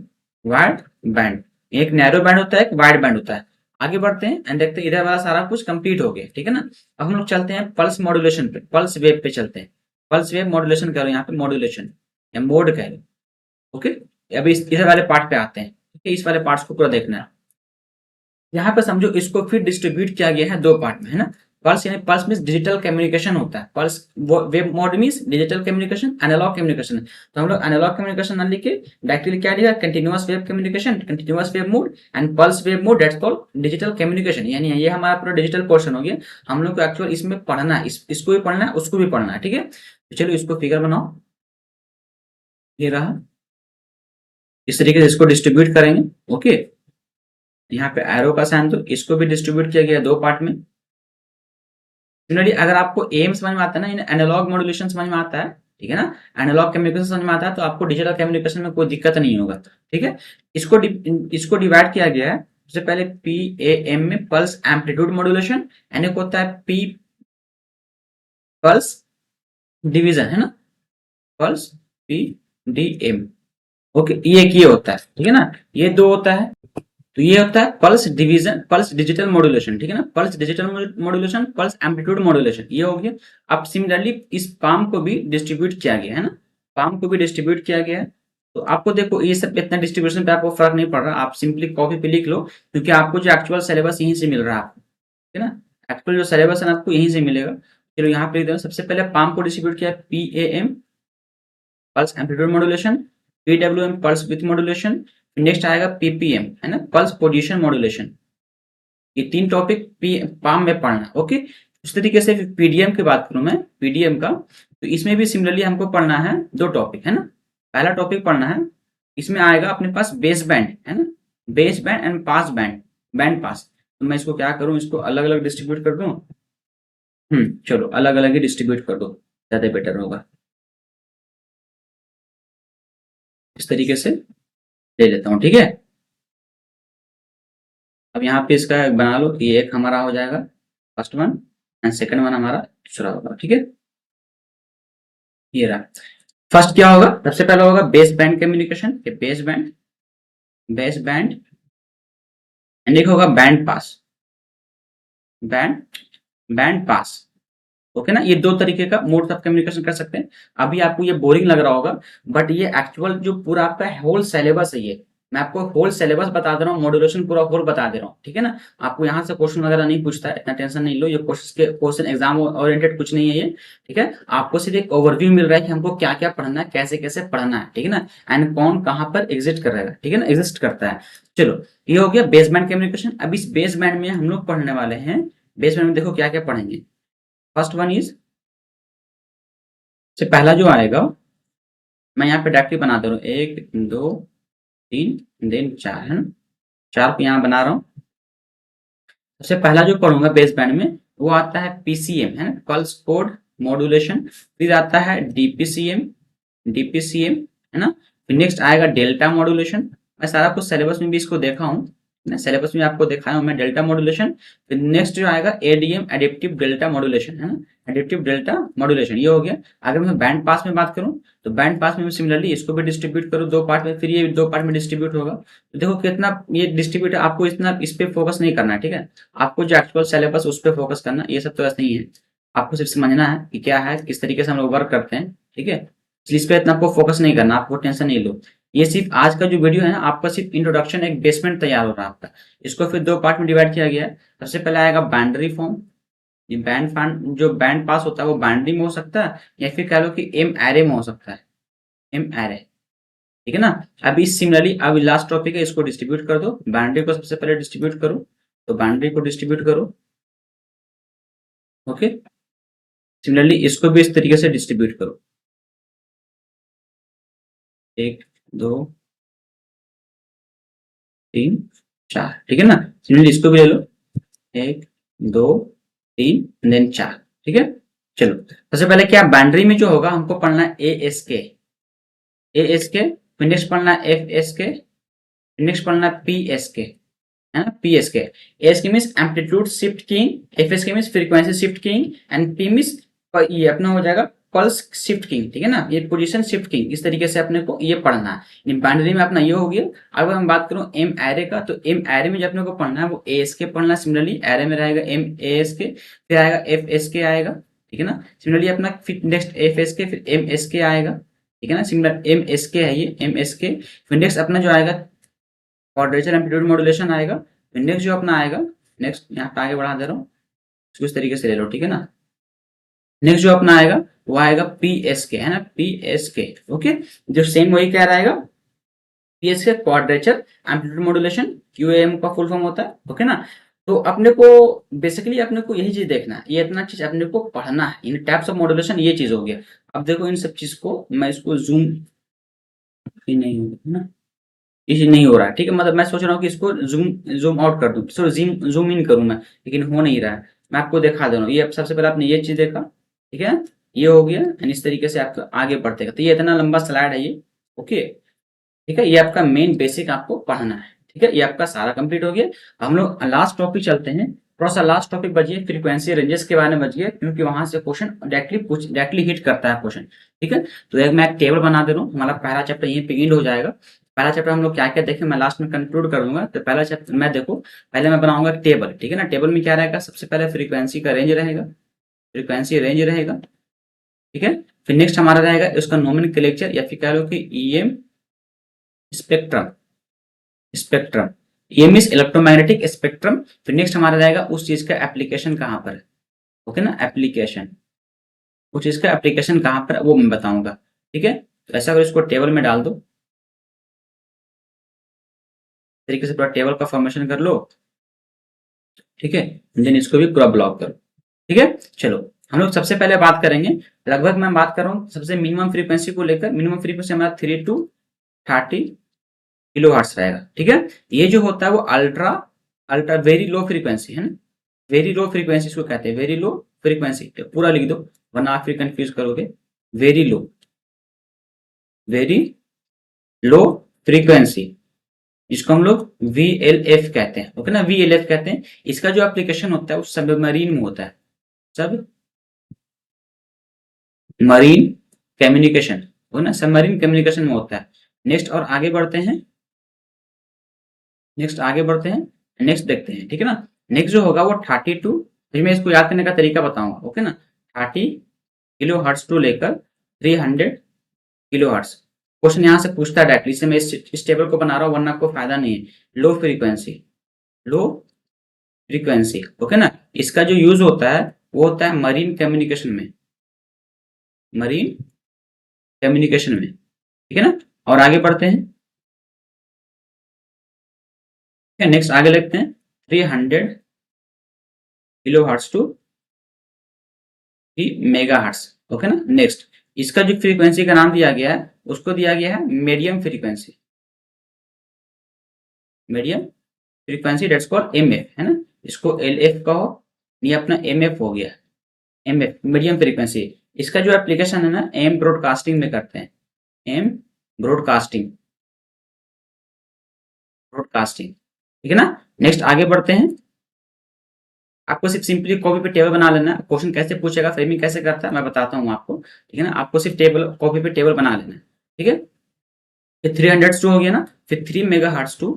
वाइड बैंड, एक नैरो बैंड होता है, एक वाइड बैंड होता है। आगे बढ़ते हैं एंड देखते हैं, इधर वाला सारा कुछ कंप्लीट हो गया, ठीक है ना। अब हम लोग चलते हैं पल्स मॉड्यूलेशन पे, पल्स वेव पे चलते हैं। पल्स वेव मॉड्यूलेशन कह रहे हो यहाँ पे, मॉड्यूलेशन या मोड कह रहे हो। ओके, अभी इधर वाले पार्ट पे आते हैं, ठीक है। इस वाले पार्ट्स को पूरा देखना है। यहाँ पे समझो इसको फिर डिस्ट्रीब्यूट किया गया है दो पार्ट में, है ना। पल्स यानी पल्स मीन्स डिजिटल कम्युनिकेशन होता है, pulse wave mode means digital communication, analog communication. तो हम लोग एनालॉग कम्युनिकेशन ना लिखे, डायरेक्टली क्या लिखा, continuous wave communication, continuous wave mode and pulse wave mode, that's called digital communication. यानी ये हमारा पूरा डिजिटल पोर्शन हो गया। हम लोग को एक्चुअल इसमें पढ़ना है, इसको भी पढ़ना है, उसको भी पढ़ना है, ठीक है। तो चलो इसको फिगर बनाओ, ये रहा। इस तरीके से इसको डिस्ट्रीब्यूट करेंगे। ओके, यहाँ पे एरो का साइन, तो इसको भी डिस्ट्रीब्यूट किया गया दो पार्ट में। सिमिलरली अगर आपको एम समझ में आता है ना, एनालॉग मॉड्यूलेशन समझ में आता है, ठीक है ना, एनालॉग कम्युनिकेशन समझ में आता है, तो आपको डिजिटल कम्युनिकेशन में कोई दिक्कत नहीं होगा, ठीक है। इसको डिवाइड किया गया है। सबसे पहले पी ए एम में पल्स एम्पलीट्यूड मॉड्यूलेशन, यानी होता है पी पल्स डिवीजन, है ना, pulse P D M. Okay, ये होता है, ठीक है ना, ये दो होता है। तो ये होता है pulse division, pulse digital modulation, ठीक है ना, pulse digital modulation, pulse amplitude modulation, ये हो गया। अब सिमिलरली इस पाम को भी डिस्ट्रीब्यूट किया गया है ना, पाम को भी डिस्ट्रीब्यूट किया गया है। तो आपको देखो ये सब इतना डिस्ट्रीब्यूशन पे आपको फर्क नहीं पड़ रहा, आप सिंपली कॉपी पे लिख लो, क्योंकि आपको जो एक्चुअल सिलेबस यहीं से मिल रहा है आपको, ठीक है ना। एक्चुअल जो सिलेबस है ना, आपको यहीं से मिलेगा। चलो यहाँ पे लिख दो, सबसे पहले पाम को डिस्ट्रीब्यूट किया P A M, pulse amplitude modulation, PWM pulse with modulation, next आएगा पीपीएम, है ना, पल्स पोजीशन मॉड्यूलेशन। ये तीन टॉपिक पाम में पढ़ना। ओके, उस तरीके से पीडीएम की बात करूं मैं, पीडीएम का, तो इसमें भी सिमिलरली हमको पढ़ना है दो टॉपिक, है ना। पहला टॉपिक पढ़ना है, इसमें आएगा अपने पास बेस बैंड, है ना, base band and pass band, band pass. तो मैं इसको क्या करूं, इसको अलग अलग डिस्ट्रीब्यूट कर दूं। चलो अलग अलग ही डिस्ट्रीब्यूट कर दो, ज्यादा बेटर होगा। इस तरीके से ले लेता हूँ, ठीक है। अब यहाँ पे इसका बना लो कि एक हमारा हो जाएगा first one, and second one हमारा दूसरा होगा, ठीक है। ये रहा। फर्स्ट क्या होगा, सबसे पहला होगा base band communication, base band, base band, and एक होगा band pass, band, band pass. Okay ना, ये दो तरीके का मोड ऑफ कम्युनिकेशन कर सकते हैं। अभी आपको ये बोरिंग लग रहा होगा, बट ये एक्चुअल जो पूरा आपका होल सिलेबस है, ये मैं आपको होल सिलेबस बता दे रहा हूँ, मॉड्यूलेशन पूरा होल बता दे रहा हूँ, ठीक है ना। आपको यहाँ से क्वेश्चन वगैरह नहीं पूछता है, इतना टेंशन नहीं लो, ये क्वेश्चन एग्जाम ओरिएंटेड कुछ नहीं है ये, ठीक है। आपको सिर्फ एक ओवरव्यू मिल रहा है कि हमको क्या क्या पढ़ना है, कैसे कैसे पढ़ना है, ठीक है ना, एंड कौन कहाँ पर एग्जिस्ट कर रहेगा, ठीक है ना, एग्जिस्ट करता है। चलो, ये हो गया बेस बैंड कम्युनिकेशन। अब इस बेस बैंड में हम लोग पढ़ने वाले हैं, बेस बैंड में देखो क्या क्या पढ़ेंगे। फर्स्ट वन इज, से पहला जो आएगा, मैं यहाँ पे डायरेक्टली बना दे रहा हूँ, एक दो तीन देन चार, है ना, चार पे यहाँ बना रहा हूँ। सबसे पहला जो पढ़ूंगा बेस बैंड में, वो आता है पीसीएम, है ना, पल्स कोड मॉड्यूलेशन। फिर आता है डीपीसीएम, डीपीसीएम, है ना। फिर नेक्स्ट आएगा डेल्टा मॉड्यूलेशन। मैं सारा कुछ सिलेबस में भी इसको देखा हूँ, सिलेबस में आपको दिखाया हूँ मैं, डेल्टा मॉड्यूलेशन। फिर नेक्स्ट जो आएगा एडीएम, एडिप्टिव डेल्टा मॉड्यूलेशन, है ना, एडिप्टिव डेल्टा मॉड्यूलेशन, ये हो गया। अगर मैं बैंड पास में बात करूँ, तो बैंड पास में सिमिलरली इसको भी डिस्ट्रीब्यूट करूँ दो पार्ट में, फिर ये दो पार्ट में डिस्ट्रीब्यूट होगा। तो देखो कितना ये डिस्ट्रीब्यूट, आपको इतना इस पे फोकस नहीं करना है, ठीक है। आपको जो एक्चुअल सिलेबस उस पर फोकस करना, ये सब तो ऐसा नहीं है। आपको सिर्फ समझना है कि क्या है, किस तरीके से हम लोग वर्क करते हैं, ठीक है। इसलिए इस पे इतना आपको फोकस नहीं करना, आपको टेंशन नहीं लो। ये सिर्फ आज का जो वीडियो है ना, आपका सिर्फ इंट्रोडक्शन, एक बेसमेंट तैयार हो रहा है आपका। इसको फिर दो पार्ट में डिवाइड किया गया है। सबसे पहले आएगा बाइनरी फॉर्म। ये जो बैंड पास होता है वो बाइनरी में हो सकता है, या फिर कह लो कि एम एरे में हो सकता है, एम एरे, ठीक है ना। अभी सिमिलरली अब लास्ट टॉपिक है, इसको डिस्ट्रीब्यूट कर दो। बाइनरी को सबसे पहले डिस्ट्रीब्यूट करो, तो बाइनरी को डिस्ट्रीब्यूट करो। ओके, सिमिलरली इसको भी इस तरीके से डिस्ट्रीब्यूट करो, एक दो तीन चार, ठीक है ना। सिमिलरली इसको भी ले लो, एक दो 3 देन 4। ठीक है, चलो सबसे पहले क्या बाइनरी में जो होगा हमको पढ़ना है ASK, फिर नेक्स्ट पढ़ना है FSK, नेक्स्ट पढ़ना है PSK, है ना, PSK। ASK means amplitude shift keying, FSK means frequency shift keying, and P means ये अपना हो जाएगा पल्स शिफ्ट कीइंग। ठीक है ना, ये पोजीशन शिफ्ट कीइंग, इस तरीके से अपने को ये पढ़ना है। बाइनरी में अपना ये हो गया। अगर हम बात करूं M एरे का, तो M एरे में जो अपने को पढ़ना है वो ASK पढ़ना है। सिमिलरली एरे में रहेगा MASK, फिर आएगा FSK आएगा। ठीक है ना, सिमिलरली अपना फिर नेक्स्ट FSK, फिर MSK आएगा। ठीक है ना, सिमिलर MSK है ये MSK। फिर नेक्स्ट अपना जो आएगा क्वाड्रेचर एम्पलीट्यूड मॉड्यूलेशन आएगा। फिर नेक्स्ट जो अपना आएगा, नेक्स्ट यहाँ पे आगे बढ़ा दे रहा हूँ, इसको इस तरीके से ले लो। ठीक है ना, नेक्स्ट जो अपना आएगा वो आएगा PSK, है ना, PSK। ओके, जो सेम वही क्या रहेगा, PSK quadrature amplitude modulation, QAM का फुल फॉर्म होता है। ओके ना, तो अपने को बेसिकली अपने को यही चीज देखना है, ये इतना चीज अपने को पढ़ना है। इन टाइप्स ऑफ मॉड्यूलेशन ये चीज हो गया। अब देखो इन सब चीज को मैं इसको जूम ही नहीं होगा ना, ये नहीं हो रहा है। ठीक है, मतलब मैं सोच रहा हूँ कि इसको जूम जूम आउट कर दूं, सॉरी जूम इन करूं मैं, लेकिन हो नहीं रहा है। मैं आपको दिखा दे रहा हूँ। ये अब सबसे पहले आपने ये चीज देखा, ठीक है, ये हो गया, एंड इस तरीके से आपका आगे बढ़ते गए। तो ये इतना लंबा स्लाइड है ये। ओके, ठीक है, ये आपका मेन बेसिक आपको पढ़ना है। ठीक है, ये आपका सारा कंप्लीट हो गया। हम लोग लास्ट टॉपिक चलते हैं। थोड़ा सा लास्ट टॉपिक बचिए, फ्रीक्वेंसी रेंजेस के बारे में बचिए, क्योंकि वहां से क्वेश्चन डायरेक्टली हिट करता है क्वेश्चन। ठीक है, तो एक मैं एक टेबल बना दे रहा हूँ। हमारा पहला चैप्टर यहीं पे एंड हो जाएगा। पहला चैप्टर हम लोग क्या क्या देखें मैं लास्ट में कंक्लूड कर दूंगा। तो पहला चैप्टर मैं देखो, पहले मैं बनाऊंगा टेबल। ठीक है ना, टेबल में क्या रहेगा, सबसे पहले फ्रीक्वेंसी का रेंज रहेगा, फ्रीक्वेंसी रेंज रहेगा। ठीक है, फिर नेक्स्ट हमारा रहेगा उसका नोमेनक्लेचर, या फिर कह लो कि EM स्पेक्ट्रम, स्पेक्ट्रम ये मीन्स इलेक्ट्रोमैग्नेटिक स्पेक्ट्रम। फिर नेक्स्ट हमारा रहेगा उस चीज का एप्लीकेशन कहाँ पर है। ओके ना, एप्लीकेशन, उस चीज का एप्लीकेशन कहाँ पर है वो मैं बताऊंगा। ठीक है, तो ऐसा अगर इसको टेबल में डाल दो, तरीके से पूरा टेबल का फॉर्मेशन कर लो। ठीक है, देन इसको भी पूरा ब्लॉक करो। ठीक है, चलो हम लोग सबसे पहले बात करेंगे, लगभग मैं बात कर रहा हूँ सबसे मिनिमम फ्रीक्वेंसी को लेकर। मिनिमम फ्रीक्वेंसी हमारा 3 to 30 किलो हर्ट्ज रहेगा। ठीक है, ये जो होता है वो ultra ultra very low frequency है ना, वेरी लो फ्रीक्वेंसी इसको कहते हैं, वेरी लो फ्रीक्वेंसी। तो पूरा लिख दो वरना आप फिर कंफ्यूज करोगे। Very low, very low frequency, इसको हम लोग VLF कहते हैं। ओके ना, VLF कहते हैं। इसका जो एप्लीकेशन होता है वो सबमरीन में होता है, सब मरीन कम्युनिकेशन, हो ना, सबमरीन कम्युनिकेशन में होता है। नेक्स्ट और आगे बढ़ते हैं, नेक्स्ट आगे बढ़ते हैं, नेक्स्ट देखते हैं। ठीक है ना, नेक्स्ट जो होगा वो 32, फिर मैं इसको याद करने का तरीका बताऊंगा। ओके ना, 30 किलो हर्ट्ज टू लेकर 300 किलो हर्ट्ज। क्वेश्चन यहाँ से पूछता है डायरेक्टली, इसलिए मैं इस टेबल को बना रहा हूँ, वरना आपको फायदा नहीं है। Low frequency, low frequency. Okay ना, इसका जो यूज होता है वो होता है मरीन कम्युनिकेशन में, मरीन कम्युनिकेशन में। ठीक है ना, और आगे बढ़ते हैं। नेक्स्ट आगे लिखते हैं 300 kilo hertz to 3 mega hertz. Okay ना, नेक्स्ट इसका जो फ्रीक्वेंसी का नाम दिया गया है उसको दिया गया है medium frequency, medium frequency that's called MF, है ना, इसको LF कहो, ये अपना MF हो गया, MF मीडियम फ्रीक्वेंसी। इसका जो एप्लीकेशन है ना M ब्रॉडकास्टिंग में करते हैं, M ब्रॉडकास्टिंग, ब्रॉडकास्टिंग। ठीक है ना, नेक्स्ट आगे बढ़ते हैं। आपको सिर्फ सिंपली कॉपी पे टेबल बना लेना है। क्वेश्चन कैसे पूछेगा, फ्रेमिंग कैसे करता है मैं बताता हूँ आपको। ठीक है ना, आपको सिर्फ टेबल कॉपी पे टेबल बना लेना है। ठीक है, फिर 300 टू हो गया ना, फिर 3 mega hertz to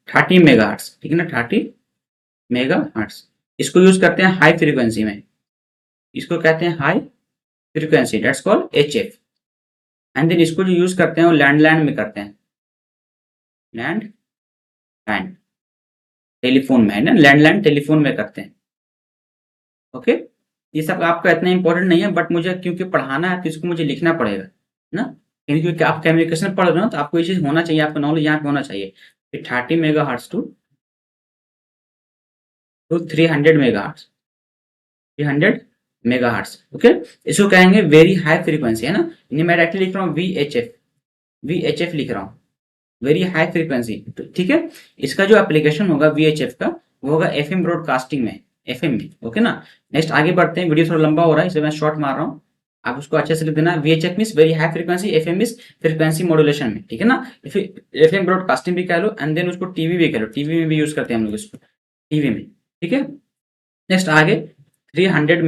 30 mega hertz. ठीक है ना, 30 मेगा हर्ट्ज। इसको यूज करते हैं हाई फ्रीक्वेंसी में, इसको कहते हैं high frequency, that's called HF। And then इसको जो यूज करते हैं वो लैंडलाइन में करते हैं, लैंडलाइन टेलीफोन में, है ना, लैंडलाइन टेलीफोन में करते हैं। ओके, ये सब आपका इतना इंपॉर्टेंट नहीं है, बट मुझे क्योंकि पढ़ाना है तो इसको मुझे लिखना पड़ेगा ना, क्योंकि आप कम्युनिकेशन पढ़ रहे हो तो आपको ये चीज होना चाहिए, आपका नॉलेज यहाँ पे होना चाहिए। फिर 30 mega hertz to 300 mega hertz, 300 mega hertz. Okay, इसको कहेंगे वेरी हाई फ्रीक्वेंसी, है ना, मैं डायरेक्टली लिख रहा हूँ VHF लिख रहा हूँ, वेरी हाई फ्रीक्वेंसी। ठीक है, इसका जो एप्लीकेशन होगा VHF का, वो होगा एफएम ब्रॉडकास्टिंग में, एफएम में, ओके ना। नेक्स्ट आगे बढ़ते हैं, वीडियो थोड़ा लंबा हो रहा है इसलिए मैं शॉर्ट मार रहा हूँ, आप उसको अच्छे से लिख देना। VHF means very high frequency, FM means frequency modulation में, ठीक है ना। एफएम ब्रॉडकास्टिंग भी कह लो एंड देन उसको टीवी भी कह लो, टीवी में भी यूज करते हैं हम लोग इसको, टीवी में, ठीक है। नेक्स्ट आगे 300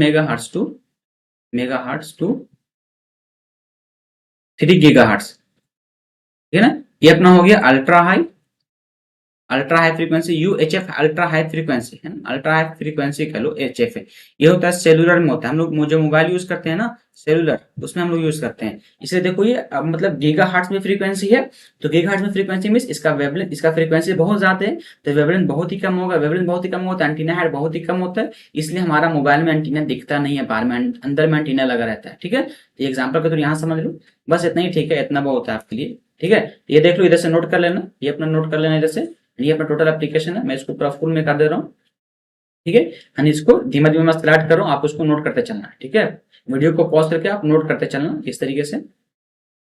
मेगाहर्ट्ज टू 3 गीगाहर्ट्ज, ठीक है ना। ये अपना हो गया ultra high frequency, UHF ultra high frequency है ना, अल्ट्रा हाई फ्रीक्वेंसी कह लो, एचएफ है। ये होता है सेलुलर में होता है, हम लोग जो मोबाइल यूज करते हैं ना सेलुलर, उसमें हम लोग यूज करते हैं। इसलिए देखो ये मतलब गीगा हर्ट्ज में फ्रीक्वेंसी है, तो गीगा हर्ट्ज में फ्रीक्वेंसी मींस इसका वेवलेंथ, इसका फ्रीक्वेंसी बहुत ज्यादा है, तो वेवलेंथ बहुत ही कम होगा, वेवलेंथ बहुत ही कम होता है, एंटीना हाइट बहुत ही कम होता है, इसलिए हमारा मोबाइल में एंटीना दिखता नहीं है, बाहर में अंदर में एंटीना लगा रहता है, ठीक है। तो एग्जाम्पल का तो यहाँ समझ लो, बस इतना ही, ठीक है, इतना बहुत है आपके लिए, ठीक है। ये देख लो, इधर से नोट कर लेना, ये अपना नोट कर लेना इधर से, ये अपना टोटल एप्लीकेशन है, मैं इसको पूरा फुल में कर दे रहा हूँ, ठीक है। एंड इसको धीमा धीमा मैं स्लाइड कर रहा हूँ, आप उसको नोट करते चलना, ठीक है। वीडियो को पॉज करके आप नोट करते चलना इस तरीके से,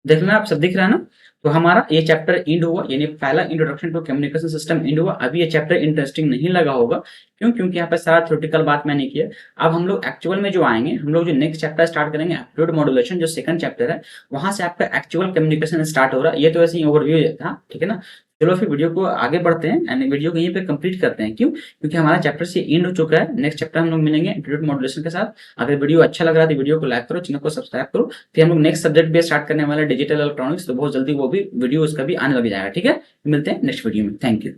देख लेना, आप सब दिख रहा है ना। तो हमारा ये चैप्टर एंड हुआ, यानी पहला introduction to communication system end हुआ। अभी ये चैप्टर इंटरेस्टिंग नहीं लगा होगा, क्यों? क्योंकि यहाँ पे सारा थ्योरेटिकल बात मैंने किया। अब हम लोग एक्चुअल में जो आएंगे, हम लोग जो नेक्स्ट चैप्टर स्टार्ट करेंगे एप्टीट्यूड मॉड्यूलेशन, जो सेकंड चैप्टर है, वहां से आपका एक्चुअल कम्युनिकेशन स्टार्ट हो रहा है। ये तो ऐसे ही ओवरव्यू था, ठीक है ना। चलो फिर वीडियो को आगे बढ़ते हैं एंड वीडियो को यहीं पे कंप्लीट करते हैं। क्यों? क्योंकि हमारा चैप्टर से एंड हो चुका है। नेक्स्ट चैप्टर हम लोग मिलेंगे एप्टीट्यूड मॉड्यूलेशन के साथ। अगर वीडियो अच्छा लग रहा है तो वीडियो को लाइक करो, चैनल को सब्सक्राइब करो। फिर हम लोग नेक्स्ट सब्जेक्ट भी स्टार्ट करने वाले डिजिटल इलेक्ट्रॉनिक्स, तो बहुत जल्दी वो भी वीडियो उसका भी आने लग जाएगा, ठीक है। मिलते हैं नेक्स्ट वीडियो में, थैंक यू।